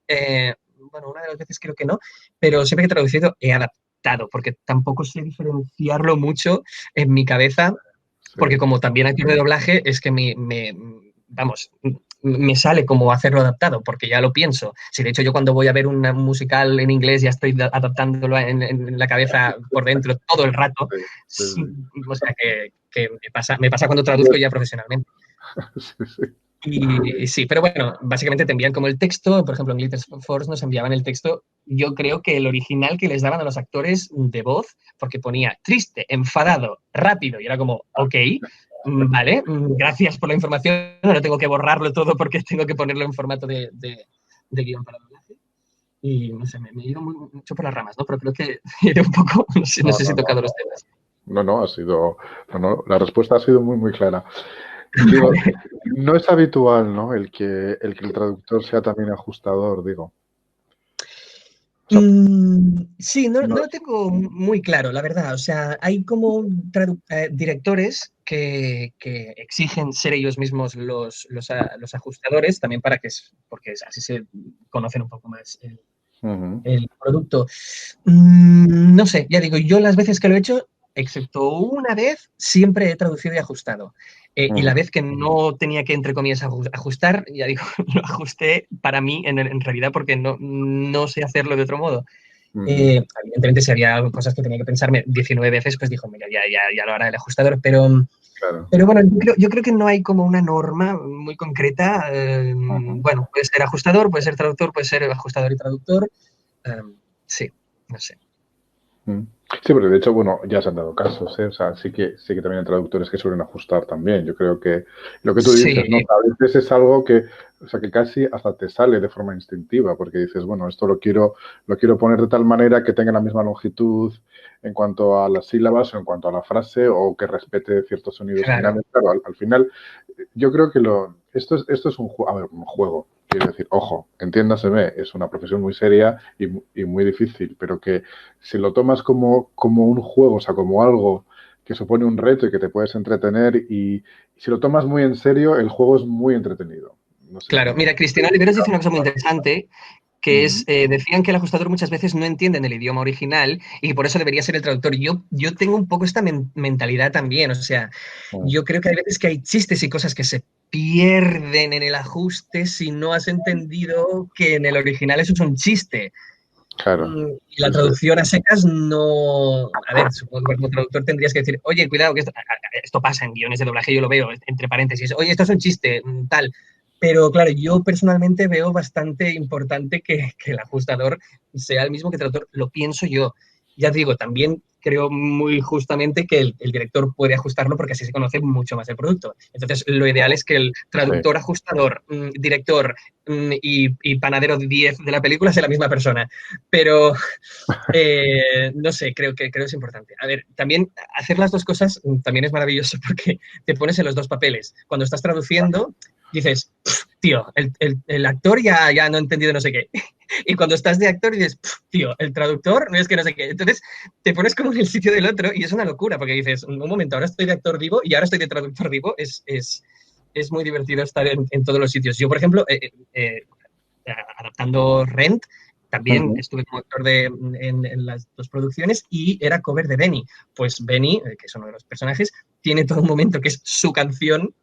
bueno, una de las veces creo que no, pero siempre que he traducido he adaptado, porque tampoco sé diferenciarlo mucho en mi cabeza, porque como también actor de doblaje, es que vamos, me sale como hacerlo adaptado, porque ya lo pienso. Si de hecho yo cuando voy a ver un musical en inglés ya estoy adaptándolo en la cabeza por dentro todo el rato, o sea que me pasa cuando traduzco ya profesionalmente. Y sí, pero bueno, básicamente te envían como el texto, por ejemplo en Glitter Force nos enviaban el texto, yo creo que el original que les daban a los actores de voz, porque ponía triste, enfadado, rápido, y era como, ok, vale, gracias por la información, no tengo que borrarlo todo porque tengo que ponerlo en formato de guión para doblaje. Y no sé, me he ido mucho por las ramas, ¿no? Pero creo que he ido un poco, no sé si he tocado los temas. No, la respuesta ha sido muy, muy clara. Digo, no es habitual, ¿no? El que el traductor sea también ajustador, digo. O sea, sí, no lo tengo muy claro, la verdad. O sea, hay como directores que exigen ser ellos mismos los ajustadores, también porque así se conocen un poco más el producto. No sé, ya digo, yo las veces que lo he hecho, excepto una vez, siempre he traducido y ajustado. Y la vez que no tenía que, entre comillas, ajustar, ya digo, lo ajusté para mí en realidad porque no sé hacerlo de otro modo. Evidentemente, si había cosas que tenía que pensarme 19 veces, pues dijo, mira, ya lo hará el ajustador, pero... Claro. Pero bueno, yo creo que no hay como una norma muy concreta. Bueno, puede ser ajustador, puede ser traductor, puede ser ajustador y traductor. Sí, no sé. Sí, porque de hecho, bueno, ya se han dado casos, ¿eh? O sea, sí que también hay traductores que suelen ajustar también. Yo creo que lo que tú dices, ¿no? A veces es algo que, o sea, que casi hasta te sale de forma instintiva, porque dices, bueno, esto lo quiero poner de tal manera que tenga la misma longitud en cuanto a las sílabas o en cuanto a la frase o que respete ciertos sonidos finales. Claro, al final, yo creo que esto es un juego. Quiero decir, ojo, entiéndaseme, es una profesión muy seria y muy difícil, pero que si lo tomas como un juego, o sea, como algo que supone un reto y que te puedes entretener y si lo tomas muy en serio, el juego es muy entretenido. No sé claro, mira, Cristina Oliveros dice una cosa muy interesante, que es, decían que el ajustador muchas veces no entiende el idioma original y por eso debería ser el traductor. Yo tengo un poco esta mentalidad también, o sea, yo creo que hay veces que hay chistes y cosas que se pierden en el ajuste si no has entendido que en el original eso es un chiste. Claro. Y la traducción a secas no... A ver, supongo que como traductor tendrías que decir, oye, cuidado, que esto pasa en guiones de doblaje, yo lo veo, entre paréntesis, oye, esto es un chiste, tal. Pero claro, yo personalmente veo bastante importante que el ajustador sea el mismo que el traductor, lo pienso yo. Ya digo, también creo muy justamente que el director puede ajustarlo porque así se conoce mucho más el producto. Entonces, lo ideal es que el traductor, ajustador, director y panadero 10 de la película sea la misma persona. Pero no sé, creo que es importante. A ver, también hacer las dos cosas también es maravilloso porque te pones en los dos papeles. Cuando estás traduciendo, dices, tío, el actor ya no ha entendido no sé qué. Y cuando estás de actor dices, tío, el traductor no es que no sé qué. Entonces te pones como en el sitio del otro y es una locura porque dices, un momento, ahora estoy de actor vivo y ahora estoy de traductor vivo. Es muy divertido estar en todos los sitios. Yo, por ejemplo, adaptando Rent, también estuve como actor en las dos producciones y era cover de Benny. Pues Benny, que es uno de los personajes, tiene todo un momento que es su canción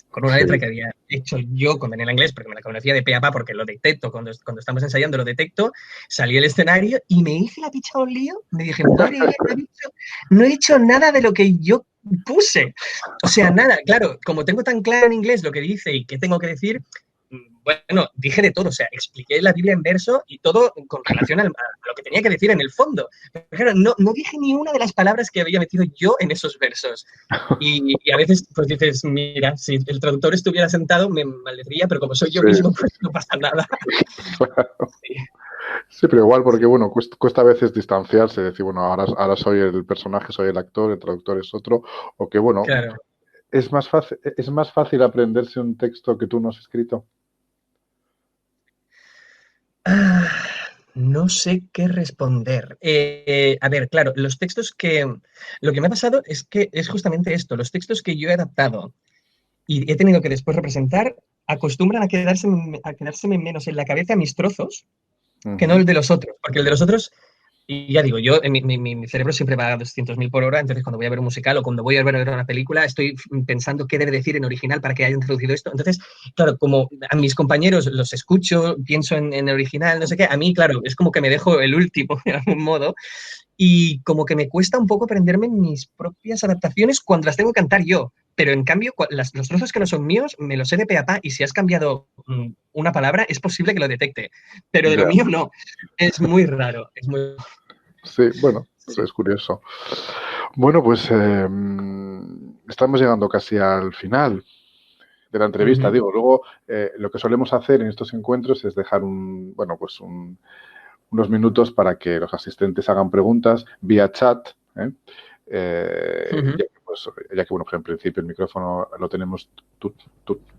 con una letra que había hecho yo con Daniel Inglés, porque me la conocía de pe a pa, porque lo detecto, cuando estamos ensayando lo detecto, salí al escenario y me hice la picha un lío, me dije, madre mía, no he hecho nada de lo que yo puse. O sea, nada, claro, como tengo tan claro en inglés lo que dice y qué tengo que decir, bueno, dije de todo, o sea, expliqué la Biblia en verso y todo con relación a lo que tenía que decir en el fondo. Pero claro, no dije ni una de las palabras que había metido yo en esos versos. Y a veces, pues dices, mira, si el traductor estuviera sentado me maldeciría, pero como soy yo mismo, pues no pasa nada. Sí. Sí, pero igual porque, bueno, cuesta a veces distanciarse, decir, bueno, ahora soy el personaje, soy el actor, el traductor es otro, o que, bueno, Claro. es más fácil aprenderse un texto que tú no has escrito. No sé qué responder. A ver, claro, los textos lo que me ha pasado es que es justamente esto, los textos que yo he adaptado y he tenido que después representar acostumbran a quedárseme menos en la cabeza mis trozos que no el de los otros, porque el de los otros, y ya digo, yo, mi cerebro siempre va a 200.000 por hora, entonces cuando voy a ver un musical o cuando voy a ver una película, estoy pensando qué debe decir en original para que hayan traducido esto. Entonces, claro, como a mis compañeros los escucho, pienso en original, no sé qué, a mí, claro, es como que me dejo el último, de algún modo, y como que me cuesta un poco aprenderme mis propias adaptaciones cuando las tengo que cantar yo. Pero en cambio, los trozos que no son míos, me los sé de pe a pa y si has cambiado una palabra, es posible que lo detecte. Pero de lo mío no. Es muy raro. Es muy... Sí, bueno, Sí. es curioso. Bueno, pues estamos llegando casi al final de la entrevista. Digo, luego lo que solemos hacer en estos encuentros es dejar unos minutos para que los asistentes hagan preguntas vía chat. Ya que, bueno, pues en principio el micrófono lo tenemos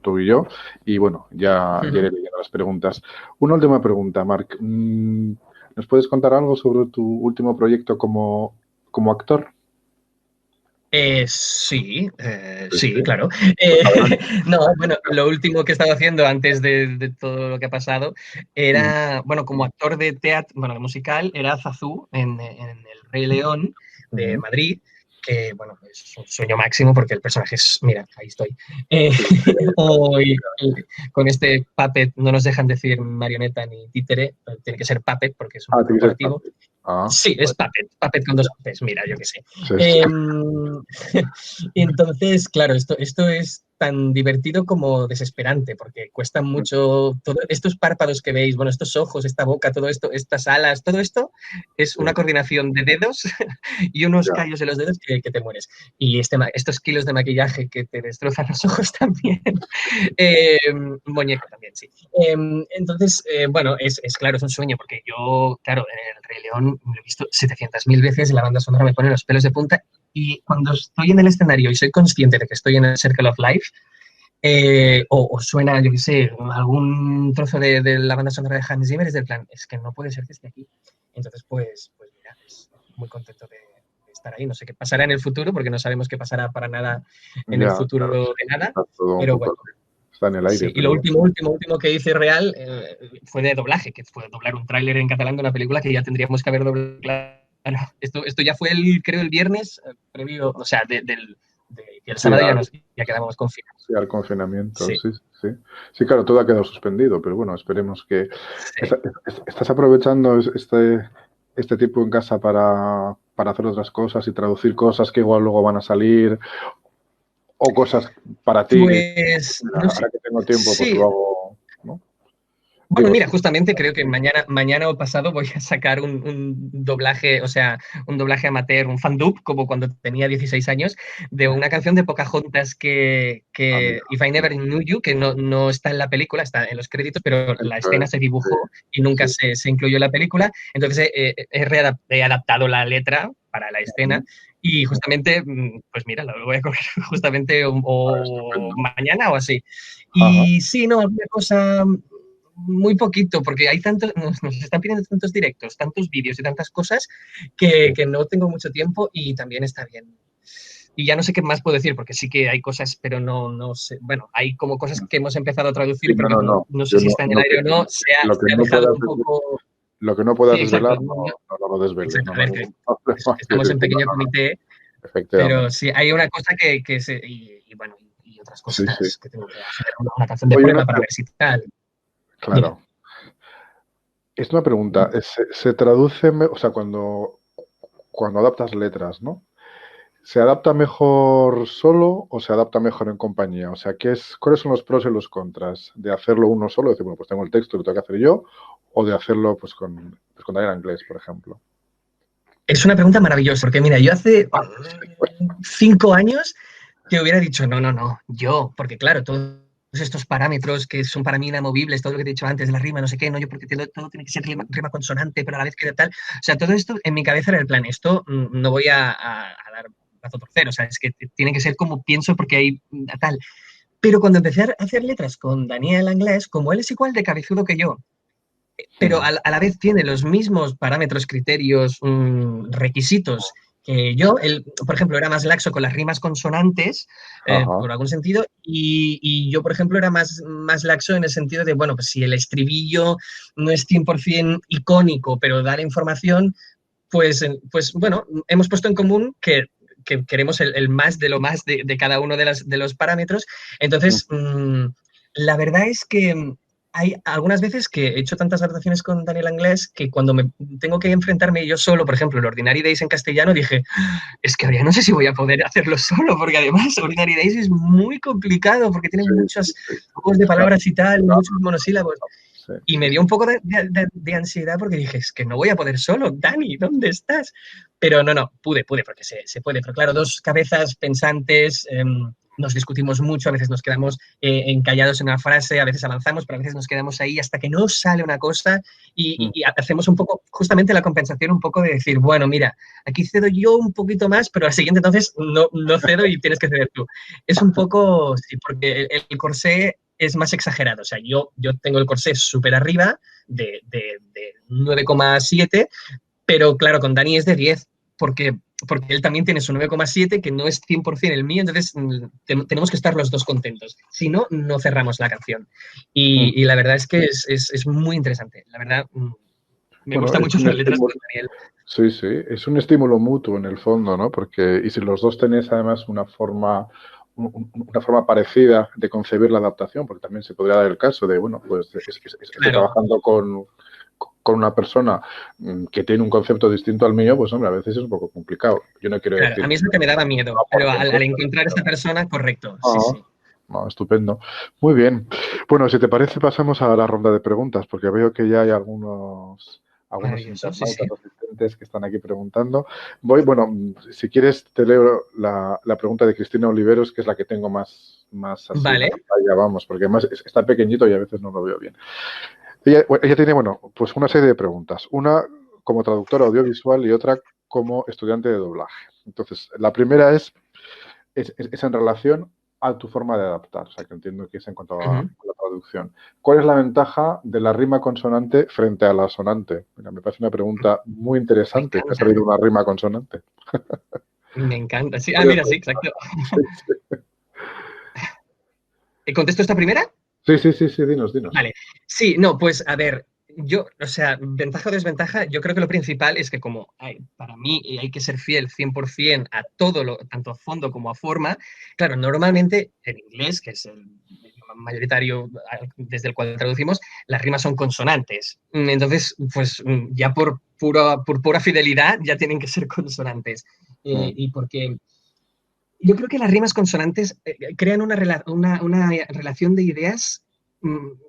tú y yo. Y bueno, ya iré leyendo las preguntas. Una última pregunta, Marc. ¿Nos puedes contar algo sobre tu último proyecto como actor? Sí, claro. No, bueno, lo último que he estado haciendo antes de todo lo que ha pasado era, bueno, como actor de teatro, bueno, de musical, era Zazú en El Rey León de Madrid, que, bueno, es un sueño máximo porque el personaje es, mira, ahí estoy. Hoy, con este puppet, no nos dejan decir marioneta ni títere, tiene que ser puppet porque es un corporativo. Sí, es Puppet con dos P's, mira, yo qué sé. Entonces, claro, esto es tan divertido como desesperante, porque cuesta mucho, estos párpados que veis, bueno, estos ojos, esta boca, todo esto, estas alas, todo esto es una coordinación de dedos y unos callos en los dedos que te mueres. Y estos kilos de maquillaje que te destrozan los ojos también. Muñeco también, sí. Entonces, bueno, es claro, es un sueño, porque yo, claro, en El Rey León lo he visto 700.000 veces y la banda sonora me pone los pelos de punta. Y cuando estoy en el escenario y soy consciente de que estoy en el Circle of Life, o suena, yo qué sé, algún trozo de la banda sonora de Hans Zimmer, es del plan, es que no puede ser que esté aquí. Entonces, pues mira, es muy contento de estar ahí. No sé qué pasará en el futuro, porque no sabemos qué pasará para nada en el futuro de nada, pero bueno. Está en el aire. Sí, y lo último que hice real fue de doblaje, que fue doblar un tráiler en catalán de una película que ya tendríamos que haber doblado. Esto ya fue creo el viernes previo, o sea, y el sábado ya quedamos confinados. Sí, al confinamiento, sí, claro, todo ha quedado suspendido, pero bueno, esperemos que... Sí. ¿Estás aprovechando este tiempo en casa para hacer otras cosas y traducir cosas que igual luego van a salir? ¿O cosas para ti? Pues, no sé. Ahora que tengo tiempo, pues lo hago, ¿no? Bueno, mira, justamente creo que mañana o pasado voy a sacar un doblaje, o sea, un doblaje amateur, un fandub, como cuando tenía 16 años, de una canción de Pocahontas que If I Never Knew You, que no está en la película, está en los créditos, pero la escena se dibujó y nunca se incluyó en la película. Entonces he adaptado la letra para la escena y justamente, pues mira, lo voy a coger justamente o mañana o así. Y sí, no, alguna cosa... Muy poquito, porque hay nos están pidiendo tantos directos, tantos vídeos y tantas cosas que no tengo mucho tiempo y también está bien. Y ya no sé qué más puedo decir, porque sí que hay cosas, pero no sé. Bueno, hay como cosas que hemos empezado a traducir, pero no sé si está en el aire o no. Se ha dejado un poco... Lo que no puedas Sí, exacto. desvelar, no lo desveles. Exacto. No, A no hay ver, ningún problema. estamos en pequeño comité, pero Efectivamente. sí, hay una cosa y bueno, y otras Sí, sí. cositas que tengo que hacer, una canción de Oye, prueba para ver si tal. Dime. claro. Es una pregunta. ¿Se traduce, o sea, cuando adaptas letras, ¿no? ¿Se adapta mejor solo o se adapta mejor en compañía? O sea, ¿cuáles son los pros y los contras de hacerlo uno solo? Decir, bueno, pues tengo el texto, lo tengo que hacer yo, o de hacerlo con Daniel Inglés, por ejemplo. Es una pregunta maravillosa, porque mira, yo hace 5 años te hubiera dicho, no, yo, porque claro, todos estos parámetros que son para mí inamovibles, todo lo que te he dicho antes, la rima, no sé qué, no, yo porque todo tiene que ser rima consonante, pero a la vez que tal, o sea, todo esto en mi cabeza era el plan, esto no voy a dar brazo a torcer, o sea, es que tiene que ser como pienso porque hay tal. Pero cuando empecé a hacer letras con Daniel Anglés, como él es igual de cabezudo que yo, pero a la vez tiene los mismos parámetros, criterios, requisitos que yo. Él, por ejemplo, era más laxo con las rimas consonantes, Ajá. por algún sentido, y yo, por ejemplo, era más laxo en el sentido de, bueno, pues si el estribillo no es 100% icónico, pero da la información, pues bueno, hemos puesto en común que queremos el más de lo más de cada uno de los parámetros. Entonces, la verdad es que hay algunas veces que he hecho tantas adaptaciones con Daniel Anglés que cuando me tengo que enfrentarme yo solo, por ejemplo, el Ordinary Days en castellano, dije, es que ahora no sé si voy a poder hacerlo solo, porque además Ordinary Days es muy complicado porque tiene Sí, muchos sí. juegos de Claro, palabras y tal, claro, muchos monosílabos. sí, Y sí, me dio sí. un poco de ansiedad porque dije, es que no voy a poder solo, Dani, ¿dónde estás? Pero no, pude, porque se puede. Pero claro, dos cabezas pensantes, nos discutimos mucho, a veces nos quedamos encallados en una frase, a veces avanzamos, pero a veces nos quedamos ahí hasta que no sale una cosa y hacemos un poco, justamente la compensación, un poco de decir, bueno, mira, aquí cedo yo un poquito más, pero al siguiente entonces no cedo y tienes que ceder tú. Es un poco, sí, porque el corsé es más exagerado. O sea, yo tengo el corsé súper arriba de 9,7, pero claro, con Dani es de 10, porque él también tiene su 9,7, que no es 100% el mío, entonces tenemos que estar los dos contentos. Si no, no cerramos la canción. Y la verdad es que es muy interesante. La verdad, me Bueno, gusta es mucho un hacer letras estímulo. con Daniel. Sí, sí, es un estímulo mutuo en el fondo, ¿no? Porque, y si los dos tenéis además una forma parecida de concebir la adaptación, porque también se podría dar el caso de, bueno, pues estoy Claro, trabajando con una persona que tiene un concepto distinto al mío, pues hombre, a veces es un poco complicado. Yo no quiero claro. decir A mí es lo que me daba miedo, no pero aporte en al contra, encontrar a esta persona, correcto, sí, ah, sí. no, estupendo. Muy bien. Bueno, si te parece, pasamos a la ronda de preguntas, porque veo que ya hay algunos Maravilloso, sí, sí. internautas asistentes que están aquí preguntando. Bueno, si quieres, te leo la pregunta de Cristina Oliveros, que es la que tengo más así en la Vale. pantalla, vamos, porque además está pequeñito y a veces no lo veo bien. Ella tiene, bueno, pues una serie de preguntas. Una como traductora audiovisual y otra como estudiante de doblaje. Entonces, la primera es en relación a tu forma de adaptar, o sea, que entiendo que es en cuanto a Ujú. la traducción. ¿Cuál es la ventaja de la rima consonante frente a la sonante? Mira, me parece una pregunta muy Me interesante, que ha encanta, salido una rima consonante. me encanta. Sí, ¿Cuál es mira, la sí, exacto. ventaja? ¿Contesto esta primera? Sí, sí, sí, sí, dinos. Vale. Sí, no, pues a ver, yo, o sea, ventaja o desventaja, yo creo que lo principal es que como para mí hay que ser fiel 100% a todo, tanto a fondo como a forma, claro, normalmente en inglés, que es el idioma mayoritario desde el cual traducimos, las rimas son consonantes. Entonces, pues ya por pura fidelidad ya tienen que ser consonantes. Mm, Y porque yo creo que las rimas consonantes crean una relación de ideas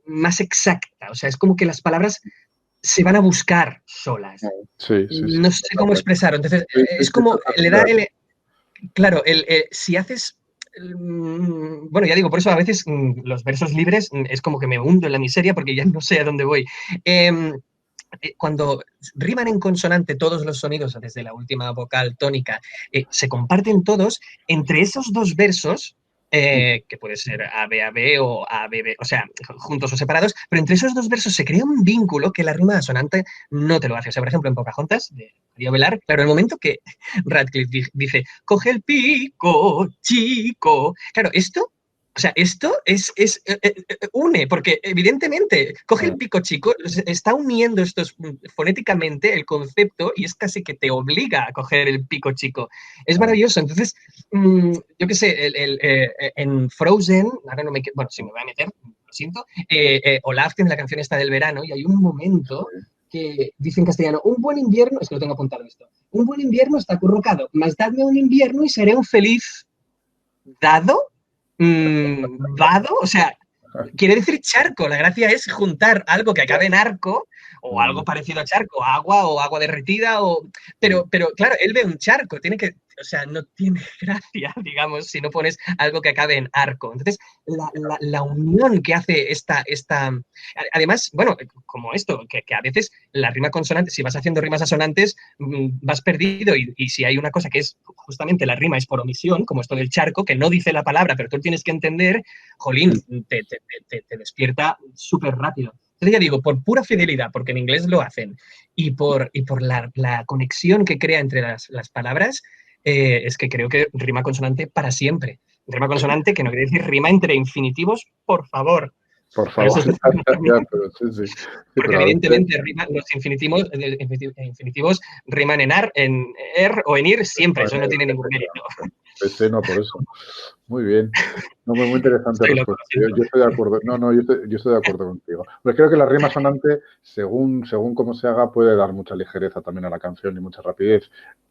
más exacta. O sea, es como que las palabras se van a buscar solas. sí, sí, sí, No sé cómo totalmente. expresarlo. Entonces, Sí, sí, es sí, como, le totalmente da de acuerdo. claro, si haces, bueno, ya digo, por eso a veces los versos libres es como que me hundo en la miseria porque ya no sé a dónde voy. Cuando riman en consonante todos los sonidos, desde la última vocal tónica, se comparten todos, entre esos dos versos, que puede ser A, B o A, B, o sea, juntos o separados, pero entre esos dos versos se crea un vínculo que la rima asonante no te lo hace. O sea, por ejemplo, en Pocahontas, de María Velar, claro, el momento que Radcliffe dice, coge el pico, chico, claro, esto O sea, esto une, porque evidentemente coge el pico chico, está uniendo estos fonéticamente el concepto y es casi que te obliga a coger el pico chico. Es maravilloso. Entonces, yo qué sé, en Frozen, ahora no me... Bueno, si me voy a meter, lo siento, Olaf tiene la canción esta del verano y hay un momento que dice en castellano, un buen invierno, es que lo tengo apuntado esto, un buen invierno está acurrucado, más dadme un invierno y seré un feliz dado. Vado, o sea, quiere decir charco. La gracia es juntar algo que acabe en arco o algo parecido a charco, agua o agua derretida, pero claro, él ve un charco, tiene que, o sea, no tiene gracia, digamos, si no pones algo que acabe en arco. Entonces, la unión que hace esta, además, bueno, como esto, que a veces la rima consonante, si vas haciendo rimas asonantes, vas perdido y si hay una cosa que es justamente la rima es por omisión, como esto del charco, que no dice la palabra, pero tú tienes que entender, jolín, te despierta súper rápido. Entonces ya digo, por pura fidelidad, porque en inglés lo hacen, y por la conexión que crea entre las palabras, es que creo que rima consonante para siempre. Rima consonante que no quiere decir rima entre infinitivos, por favor. Por favor, pero sí. Porque evidentemente los infinitivos riman en ar, en er o en ir siempre, eso no tiene ningún mérito. No, por eso. Muy bien. No, muy interesante respuesta. Yo estoy de acuerdo. No, yo estoy de acuerdo contigo. Pero creo que la rima sonante, según cómo se haga, puede dar mucha ligereza también a la canción y mucha rapidez.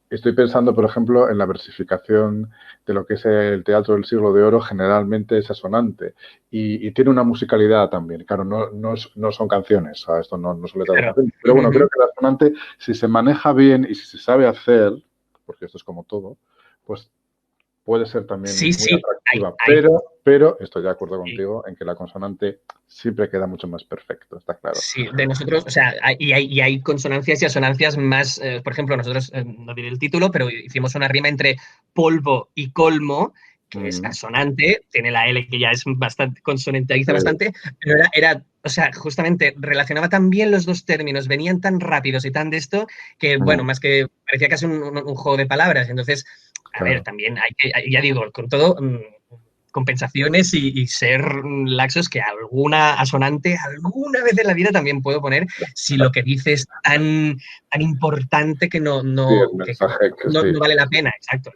Estoy pensando, por ejemplo, en la versificación de lo que es el teatro del siglo de oro, generalmente es asonante y tiene una musicalidad también. Claro, no son canciones, ¿sabes? Esto no suele dar canciones. Pero bueno, creo que la asonante, si se maneja bien y si se sabe hacer, porque esto es como todo, pues puede ser también muy atractiva, pero estoy de acuerdo contigo en que la consonante siempre queda mucho más perfecto, está claro. Sí, de nosotros, o sea, hay consonancias y asonancias más, por ejemplo, nosotros, no diré el título, pero hicimos una rima entre polvo y colmo, que es asonante, tiene la L que ya es bastante, consonantaliza bastante, pero era, o sea, justamente relacionaba tan bien los dos términos, venían tan rápidos y tan de esto, que bueno, más que parecía casi un juego de palabras, entonces... A ver, también hay que, ya digo, con todo, compensaciones y ser laxos, que alguna asonante, alguna vez en la vida también puedo poner, si lo que dice es tan importante que no vale la pena. Exacto.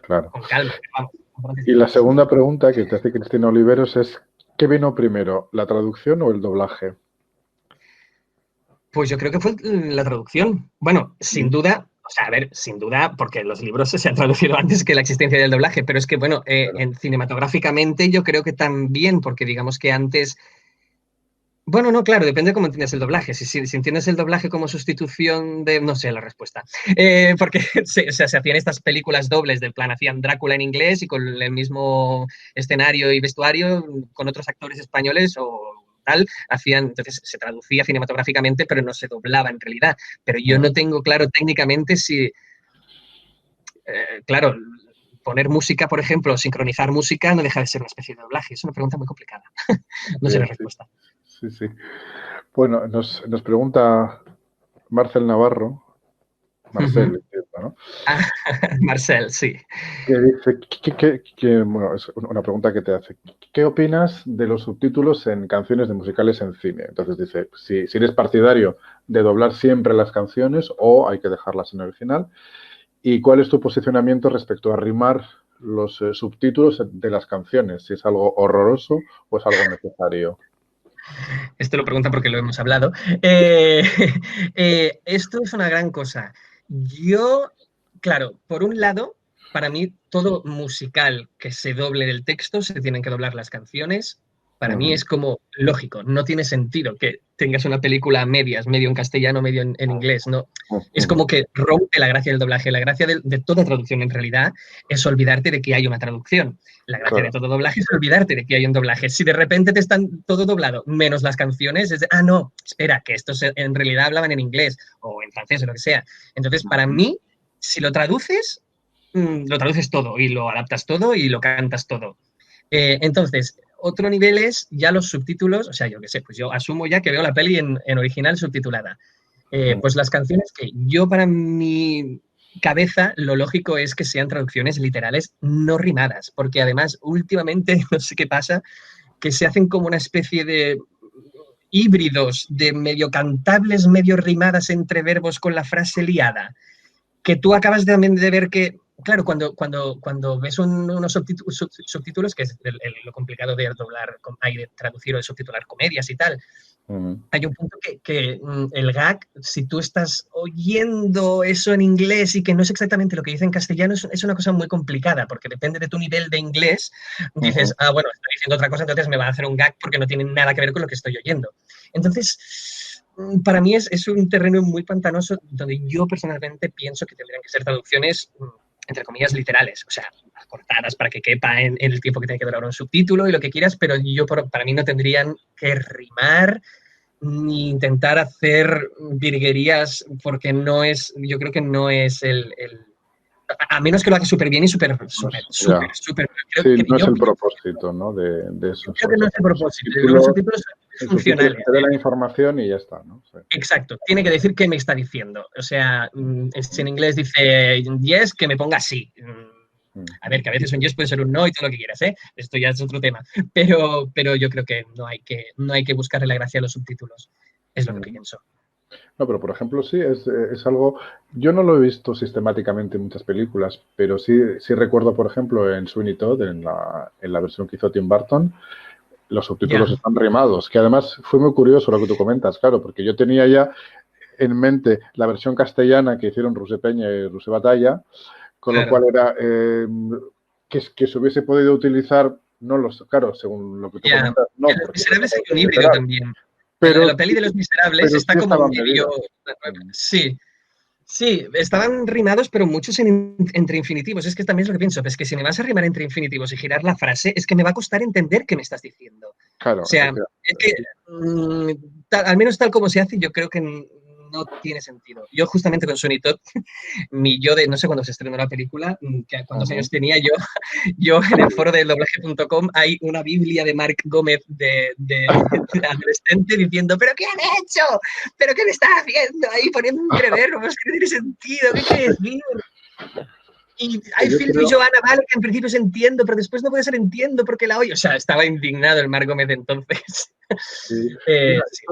Claro. Con calma, vamos. Y la segunda pregunta que te hace Cristina Oliveros es, ¿qué vino primero, la traducción o el doblaje? Pues yo creo que fue la traducción. Bueno, sin duda... O sea, a ver, sin duda, porque los libros se han traducido antes que la existencia del doblaje, pero es que, bueno, cinematográficamente yo creo que también, porque digamos que antes... Bueno, no, claro, depende de cómo entiendes el doblaje. Si entiendes el doblaje como sustitución de... No sé la respuesta. Porque se hacían estas películas dobles, de plan, hacían Drácula en inglés y con el mismo escenario y vestuario, con otros actores españoles o... tal, entonces se traducía cinematográficamente, pero no se doblaba en realidad. Pero yo no tengo claro técnicamente si, claro, poner música, por ejemplo, sincronizar música no deja de ser una especie de doblaje. Es una pregunta muy complicada. No sé la respuesta. Sí. Bueno, nos pregunta Marcel Navarro, Marcel, ¿no? Marcel, sí. Que dice, bueno, es una pregunta que te hace. ¿Qué opinas de los subtítulos en canciones de musicales en cine? Entonces dice, si eres partidario de doblar siempre las canciones o hay que dejarlas en original. ¿Y cuál es tu posicionamiento respecto a rimar los subtítulos de las canciones? Si es algo horroroso o es algo necesario. Esto lo pregunta porque lo hemos hablado. Esto es una gran cosa. Yo, claro, por un lado, para mí todo musical que se doble del texto, se tienen que doblar las canciones. Para mí es como lógico, no tiene sentido que tengas una película a medias, medio en castellano, medio en inglés, no. Es como que rompe la gracia del doblaje. La gracia de toda traducción, en realidad, es olvidarte de que hay una traducción. La gracia de todo doblaje es olvidarte de que hay un doblaje. Si de repente te están todo doblado, menos las canciones, es de, no, espera, que estos en realidad hablaban en inglés o en francés o lo que sea. Entonces, para mí, si lo traduces todo y lo adaptas todo y lo cantas todo. Entonces, otro nivel es ya los subtítulos, o sea, yo qué sé, pues yo asumo ya que veo la peli en original subtitulada. Pues las canciones que yo para mí cabeza lo lógico es que sean traducciones literales no rimadas, porque además últimamente, no sé qué pasa, que se hacen como una especie de híbridos de medio cantables, medio rimadas entre verbos con la frase liada, que tú acabas también de ver que, claro, cuando ves unos subtítulos, que es lo complicado de doblar, hay de traducir o de subtitular comedias y tal, hay un punto que el gag, si tú estás oyendo eso en inglés y que no es exactamente lo que dice en castellano, es una cosa muy complicada, porque depende de tu nivel de inglés, dices, bueno, está diciendo otra cosa, entonces me va a hacer un gag porque no tiene nada que ver con lo que estoy oyendo. Entonces, para mí es un terreno muy pantanoso donde yo personalmente pienso que tendrían que ser traducciones, entre comillas, literales, o sea, cortadas para que quepa en el tiempo que tiene que durar un subtítulo y lo que quieras, pero para mí no tendrían que rimar ni intentar hacer virguerías porque no es, yo creo que no es a menos que lo haga súper bien y súper. Sí, no es el propósito, ¿no? De eso. Creo que no es el propósito. Los subtítulos son funcionales. Te da la información y ya está, ¿no? Sí. Exacto. Tiene que decir qué me está diciendo. O sea, si en inglés dice yes, que me ponga sí. A ver, que a veces un yes puede ser un no y todo lo que quieras, ¿eh? Esto ya es otro tema. Pero yo creo que no hay que buscarle la gracia a los subtítulos. Es lo que pienso. No, pero por ejemplo sí, es algo, yo no lo he visto sistemáticamente en muchas películas, pero sí recuerdo, por ejemplo, en Sweeney Todd, en la versión que hizo Tim Burton, los subtítulos están rimados, que además fue muy curioso lo que tú comentas, claro, porque yo tenía ya en mente la versión castellana que hicieron Rusé Peña y Rusé Batalla, con lo cual era que se hubiese podido utilizar, claro, según lo que tú comentas, no. Los Miserables hay un híbrido también. Pero la peli de Los Miserables está como medio. Sí, estaban rimados, pero muchos entre infinitivos. Es que también es lo que pienso, es que si me vas a rimar entre infinitivos y girar la frase, es que me va a costar entender qué me estás diciendo. Claro. O sea, es que al menos tal como se hace, yo creo que no tiene sentido. Yo justamente con Sweeney Todd, no sé cuándo se estrenó la película, cuántos años tenía yo en el foro del doblaje.com hay una biblia de Marc Gómez de adolescente diciendo, ¿pero qué han hecho? ¿Pero qué me estás haciendo ahí poniendo entreverbos? ¿Qué tiene sentido? ¿Qué quieres decir? Y hay Philip y Joanna, vale, que en principio se entiendo, pero después no puede ser entiendo porque la oye. O sea, estaba indignado el Marc Gómez entonces. Sí.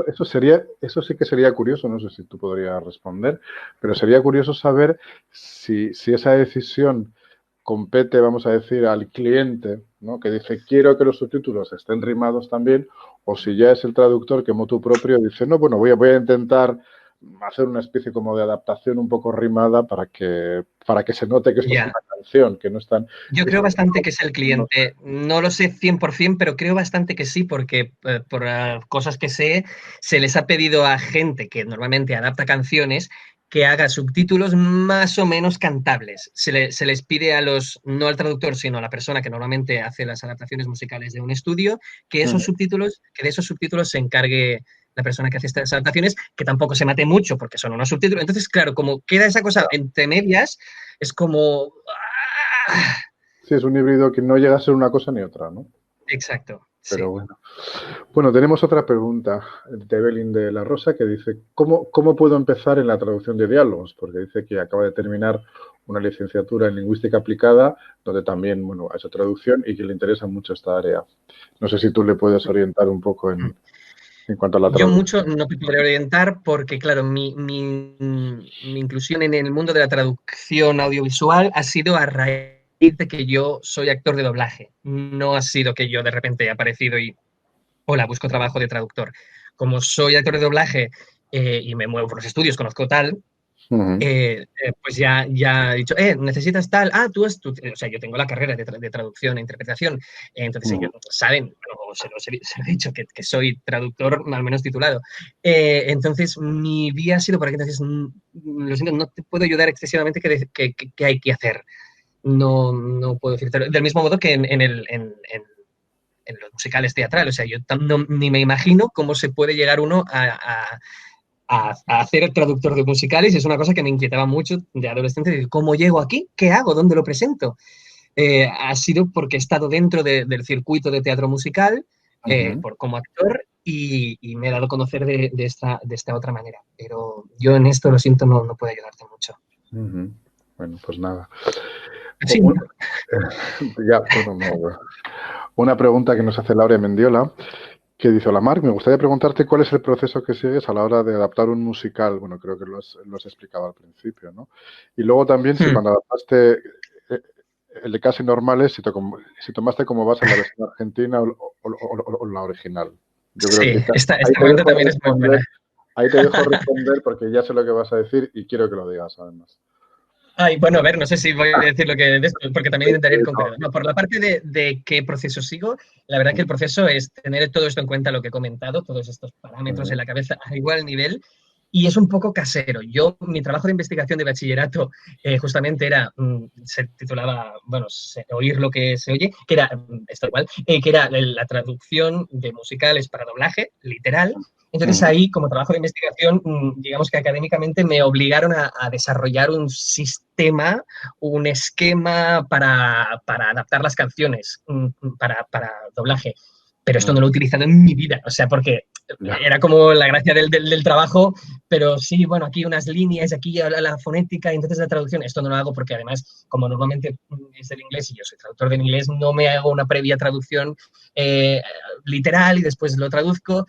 Eso sí que sería curioso, no sé si tú podrías responder, pero sería curioso saber si esa decisión compete, vamos a decir, al cliente, ¿no? Que dice, quiero que los subtítulos estén rimados también, o si ya es el traductor que motu propio dice, no, bueno, voy a intentar hacer una especie como de adaptación un poco rimada para que se note que esto es una canción, que no están... Yo creo bastante que es el cliente. No lo sé 100%, pero creo bastante que sí, porque por cosas que sé, se les ha pedido a gente que normalmente adapta canciones que haga subtítulos más o menos cantables. Se les pide no al traductor, sino a la persona que normalmente hace las adaptaciones musicales de un estudio, que de esos subtítulos se encargue la persona que hace estas adaptaciones, que tampoco se mate mucho porque son unos subtítulos. Entonces, claro, como queda esa cosa entre medias, es como... Sí, es un híbrido que no llega a ser una cosa ni otra, ¿no? Exacto. Pero bueno. Bueno, tenemos otra pregunta de Evelyn de la Rosa que dice, ¿cómo puedo empezar en la traducción de diálogos? Porque dice que acaba de terminar una licenciatura en lingüística aplicada, donde también, bueno, ha hecho traducción y que le interesa mucho esta área. No sé si tú le puedes orientar un poco en cuanto a la traducción. Yo mucho no te podré orientar porque, claro, mi inclusión en el mundo de la traducción audiovisual ha sido a raíz de que yo soy actor de doblaje. No ha sido que yo de repente he aparecido y, hola, busco trabajo de traductor. Como soy actor de doblaje y me muevo por los estudios, conozco tal, pues ya he dicho, necesitas tal, o sea, yo tengo la carrera de traducción e interpretación, entonces ellos saben, bueno, se los he dicho que soy traductor, al menos titulado. Entonces, mi vía ha sido por aquí, entonces, lo siento, no te puedo ayudar excesivamente qué hay que hacer. No puedo decirte. Del mismo modo que en los musicales teatrales, o sea, yo ni me imagino cómo se puede llegar uno a hacer el traductor de musicales, y es una cosa que me inquietaba mucho de adolescente, ¿cómo llego aquí? ¿Qué hago? ¿Dónde lo presento? Ha sido porque he estado dentro del circuito de teatro musical como actor y me he dado a conocer de esta otra manera. Pero yo en esto, lo siento, no puedo ayudarte mucho. Bueno, pues nada. Sí. Ya, bueno, no. Una pregunta que nos hace Laura Mendiola, que dice, hola Marc, me gustaría preguntarte cuál es el proceso que sigues a la hora de adaptar un musical. Bueno, creo que lo has explicado al principio, ¿no? Y luego también si cuando adaptaste el de Casi Normales, si tomaste como base la versión argentina o la original. Yo creo Sí, que esta ahí te pregunta dejo también es muy responder, buena. ahí te dejo responder porque ya sé lo que vas a decir y quiero que lo digas además. Ay, bueno, a ver, no sé si voy a decir lo que de esto, porque también intentaré ir con No, cuidado. No, por la parte de qué proceso sigo, la verdad que el proceso es tener todo esto en cuenta, lo que he comentado, todos estos parámetros en la cabeza a igual nivel, y es un poco casero. Mi trabajo de investigación de bachillerato justamente era, se titulaba, bueno, oír lo que se oye, que era, esto igual, que era la traducción de musicales para doblaje, literal. Entonces ahí, como trabajo de investigación, digamos que académicamente me obligaron a desarrollar un sistema, un esquema para adaptar las canciones, para doblaje. Pero esto no lo he utilizado en mi vida, o sea, porque ya. era como la gracia del trabajo, pero sí, bueno, aquí unas líneas, aquí la fonética, y entonces la traducción, esto no lo hago porque además, como normalmente es del inglés y yo soy traductor del inglés, no me hago una previa traducción literal y después lo traduzco.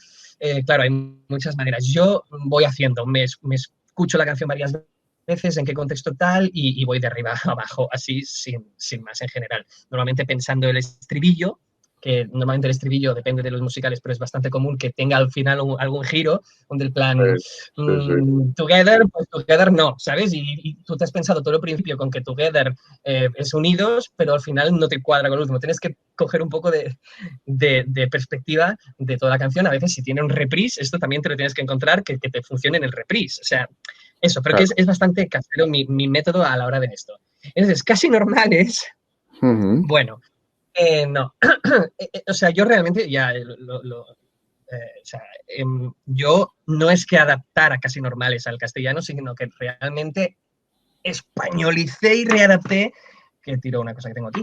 Claro, hay muchas maneras. Yo voy haciendo, me escucho la canción varias veces, en qué contexto tal, y voy de arriba a abajo, así sin más en general. Normalmente pensando el estribillo, que normalmente el estribillo depende de los musicales, pero es bastante común que tenga al final algún giro, donde el plan Sí. together, pues together no, ¿sabes? Y tú te has pensado todo el principio con que together es unidos, pero al final no te cuadra con el último. Tienes que coger un poco de perspectiva de toda la canción. A veces si tiene un reprise, esto también te lo tienes que encontrar que te funcione en el reprise. O sea, eso, pero que Claro. es bastante casero mi método a la hora de esto. Entonces, Casi Normales, bueno, no. O sea, yo realmente ya o sea, yo no es que adaptara Casi Normales al castellano, sino que realmente españolicé y readapté, que tiro una cosa que tengo aquí,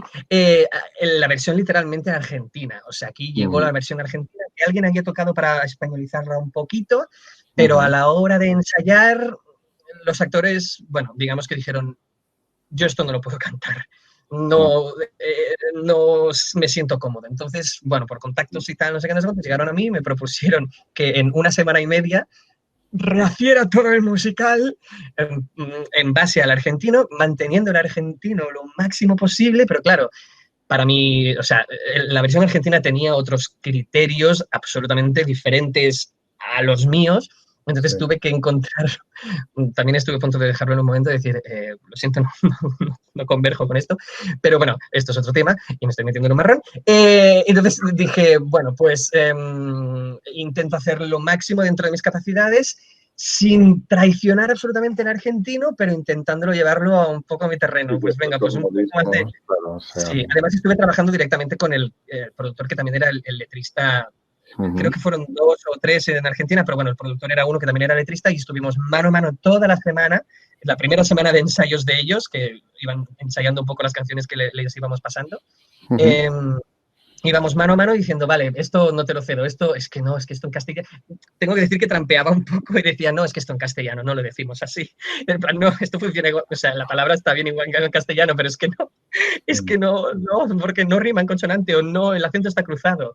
la versión literalmente argentina. O sea, aquí llegó la versión argentina que alguien había tocado para españolizarla un poquito, pero a la hora de ensayar, los actores, bueno, digamos que dijeron, yo esto no lo puedo cantar. No, no me siento cómodo. Entonces, bueno, por contactos y tal, no sé qué, no sé cuánto, llegaron a mí y me propusieron que en una semana y media rehaciera todo el musical en base al argentino, manteniendo el argentino lo máximo posible, pero claro, para mí, o sea, la versión argentina tenía otros criterios absolutamente diferentes a los míos, entonces tuve que encontrar, también estuve a punto de dejarlo en un momento y decir, lo siento, no converjo con esto, pero bueno, esto es otro tema y me estoy metiendo en un marrón. Entonces dije, bueno, pues intento hacer lo máximo dentro de mis capacidades sin traicionar absolutamente el argentino, pero intentándolo llevarlo a un poco a mi terreno. Pues venga, pues un poco más de... Claro, o sea, Sí, además estuve trabajando directamente con el productor que también era el letrista. Creo que fueron 2 o 3 en Argentina, pero bueno, el productor era uno que también era letrista y estuvimos mano a mano toda la semana, la primera semana de ensayos de ellos, que iban ensayando un poco las canciones que les íbamos pasando. Íbamos mano a mano diciendo, vale, esto no te lo cedo, esto es que no, es que esto en castellano. Tengo que decir que trampeaba un poco y decía, no, es que esto en castellano no lo decimos así. En plan, no, esto funciona igual, o sea, la palabra está bien igual en castellano, pero es que no, porque no rima en consonante o no, el acento está cruzado.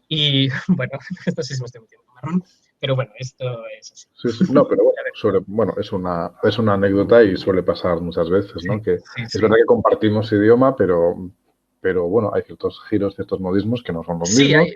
Y bueno, esto sí se me estoy metiendo marrón, pero bueno, esto es así. Sí. No, pero bueno, es una anécdota y suele pasar muchas veces, Sí, ¿no? Que es sí. verdad que compartimos idioma, pero bueno, hay ciertos giros, ciertos modismos que no son los Sí, mismos.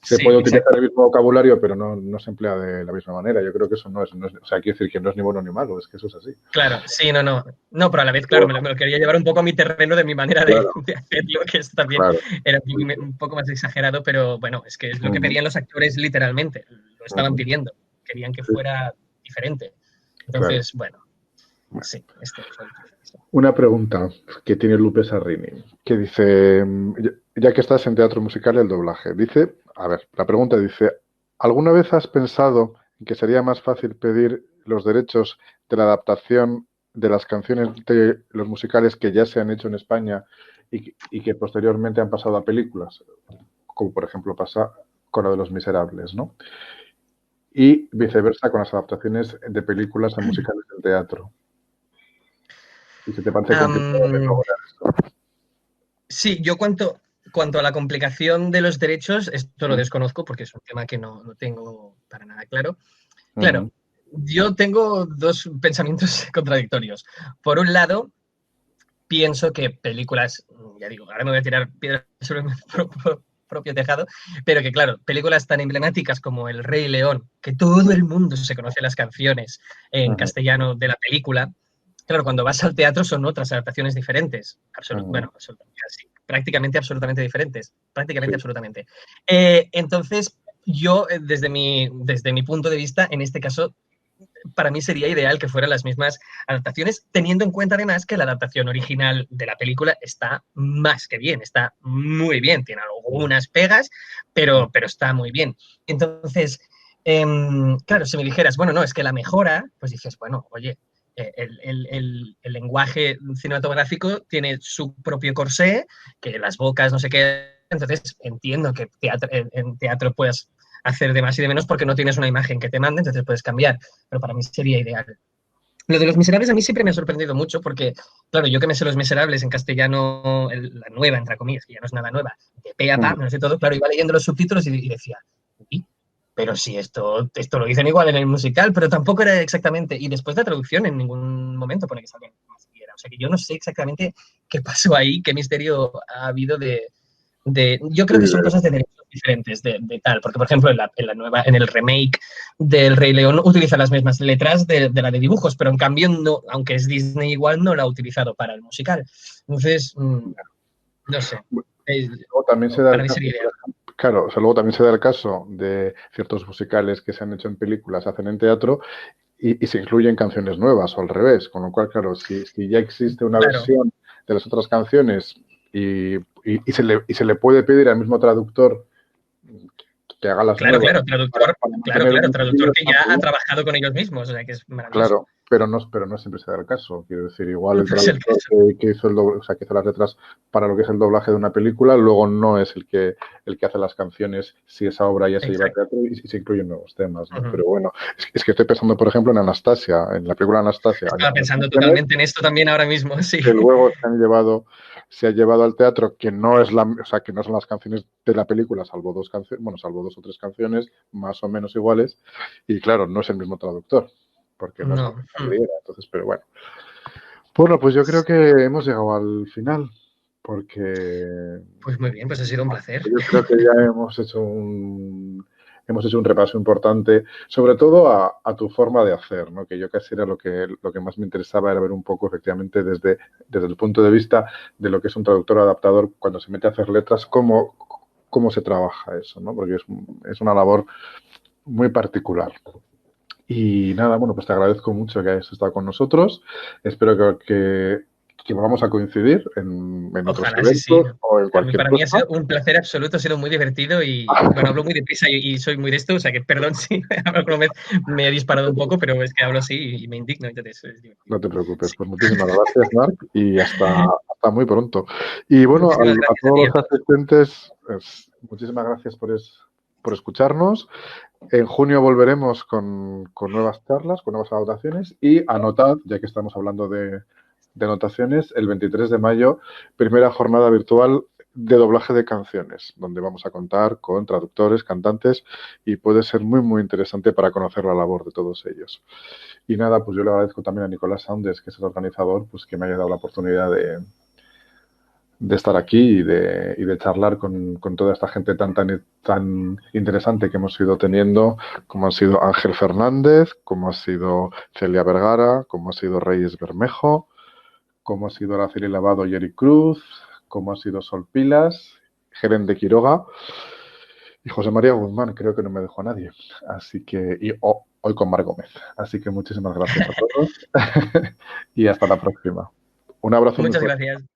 Se sí, puede utilizar exacto. el mismo vocabulario, pero no se emplea de la misma manera. Yo creo que eso no es, o sea, quiero decir que no es ni bueno ni malo, es que eso es así. Claro, sí, no. No, pero a la vez, claro, Bueno, me lo quería llevar un poco a mi terreno de mi manera claro, de hacerlo, que esto también claro. era Sí, sí. un poco más exagerado, pero bueno, es que es lo que pedían los actores literalmente, lo estaban pidiendo, querían que Sí, fuera diferente. claro. Entonces, bueno, Bueno. sí, esto fue el proceso. Una pregunta que tiene Lupe Sarrini, que dice, ya que estás en teatro musical, el doblaje, dice, a ver, la pregunta dice, ¿alguna vez has pensado en que sería más fácil pedir los derechos de la adaptación de las canciones de los musicales que ya se han hecho en España y que posteriormente han pasado a películas? Como por ejemplo pasa con lo de Los Miserables, ¿no? Y viceversa con las adaptaciones de películas a musicales del teatro. Y si te parece complicado de lograr esto. Sí, yo cuanto a la complicación de los derechos, esto lo desconozco porque es un tema que no tengo para nada claro. Claro, yo tengo dos pensamientos contradictorios. Por un lado, pienso que películas, ya digo, ahora me voy a tirar piedras sobre mi propio tejado, pero que claro, películas tan emblemáticas como El Rey León, que todo el mundo se conoce las canciones en castellano de la película, claro, cuando vas al teatro son otras adaptaciones diferentes. Bueno, casi, prácticamente absolutamente diferentes. Prácticamente absolutamente. Entonces, yo, desde mi punto de vista, en este caso, para mí sería ideal que fueran las mismas adaptaciones, teniendo en cuenta además que la adaptación original de la película está más que bien, está muy bien, tiene algunas pegas, pero está muy bien. Entonces, claro, si me dijeras, bueno, no, es que la mejora, pues dices, bueno, oye, el lenguaje cinematográfico tiene su propio corsé, que las bocas, no sé qué, entonces entiendo que en teatro puedas hacer de más y de menos porque no tienes una imagen que te mande, entonces puedes cambiar, pero para mí sería ideal. Lo de Los Miserables a mí siempre me ha sorprendido mucho porque, claro, yo que me sé Los Miserables en castellano, la nueva, entre comillas, que ya no es nada nueva, de pe a pa, me lo sé todo, claro, iba leyendo los subtítulos y decía, uy, pero si esto lo dicen igual en el musical, pero tampoco era exactamente, y después la traducción en ningún momento pone que salga más siquiera. O sea que yo no sé exactamente qué pasó ahí, qué misterio ha habido yo creo que son cosas de derechos diferentes de tal, porque por ejemplo en el remake del Rey León utiliza las mismas letras de la de dibujos, pero en cambio no, aunque es Disney igual, no la ha utilizado para el musical. Entonces, no sé. Luego también se da Para el mí caso, sería ideal. claro, o sea, luego también se da el caso de ciertos musicales que se han hecho en películas, se hacen en teatro y se incluyen canciones nuevas o al revés, con lo cual, claro, si ya existe una Claro. versión de las otras canciones y se le puede pedir al mismo traductor que haga las Claro, nuevas claro, para claro, mantener un traductor equilibrio, que está ya muy ha bien. trabajado con ellos mismos, o sea que es maravilloso. Claro, pero no siempre se da el caso. Quiero decir, igual No el es el traductor caso. que hizo o sea, que hizo las letras para lo que es el doblaje de una película, luego no es el que hace las canciones si esa obra ya se lleva a Exacto. teatro y se incluyen nuevos temas, ¿no? Uh-huh. Pero bueno, es que estoy pensando, por ejemplo, en Anastasia, en la película Anastasia. Hay Estaba algunas pensando canciones totalmente en esto también ahora mismo, sí. que luego se ha llevado al teatro, que no es o sea, que no son las canciones de la película, salvo dos canciones, bueno, salvo dos o tres canciones más o menos iguales, y claro, no es el mismo traductor, porque no es la No. misma lidera, entonces, pero bueno. Bueno, pues yo creo que hemos llegado al final, porque Pues muy bien, pues ha sido un placer. yo creo que ya hemos hecho un repaso importante, sobre todo a tu forma de hacer, ¿no? Que yo casi era lo que más me interesaba era ver un poco, efectivamente, desde el punto de vista de lo que es un traductor adaptador cuando se mete a hacer letras, cómo se trabaja eso, ¿no? Porque es una labor muy particular. Y nada, bueno, pues te agradezco mucho que hayas estado con nosotros. Espero que volvamos a coincidir en otros Ojalá, sí, sí. eventos o en cualquier Para mí cosa. ha sido un placer absoluto, ha sido muy divertido y, bueno, hablo muy deprisa y soy muy de esto, o sea que perdón si alguna vez me he disparado un poco, pero es que hablo así y me indigno, entonces es No divertido. te preocupes. Sí. Pues muchísimas gracias, Marc, y hasta muy pronto. Y bueno, Muchísimas a gracias a ti todos y a los todos. asistentes, pues, muchísimas gracias por escucharnos. En junio volveremos con nuevas charlas, con nuevas anotaciones y anotad, ya que estamos hablando de anotaciones, el 23 de mayo, primera jornada virtual de doblaje de canciones, donde vamos a contar con traductores, cantantes y puede ser muy, muy interesante para conocer la labor de todos ellos. Y nada, pues yo le agradezco también a Nicolás Saundes, que es el organizador, pues que me haya dado la oportunidad de estar aquí y de charlar con toda esta gente tan interesante que hemos ido teniendo, como ha sido Ángel Fernández, como ha sido Celia Vergara, como ha sido Reyes Bermejo, como ha sido Araceli Lavado y Eric Cruz, como ha sido Sol Pilas, Helen de Quiroga y José María Guzmán, creo que no me dejó a nadie. Así que, hoy con Mar Gómez. Así que muchísimas gracias a todos y hasta la próxima. Un abrazo muy Muchas fuerte. gracias.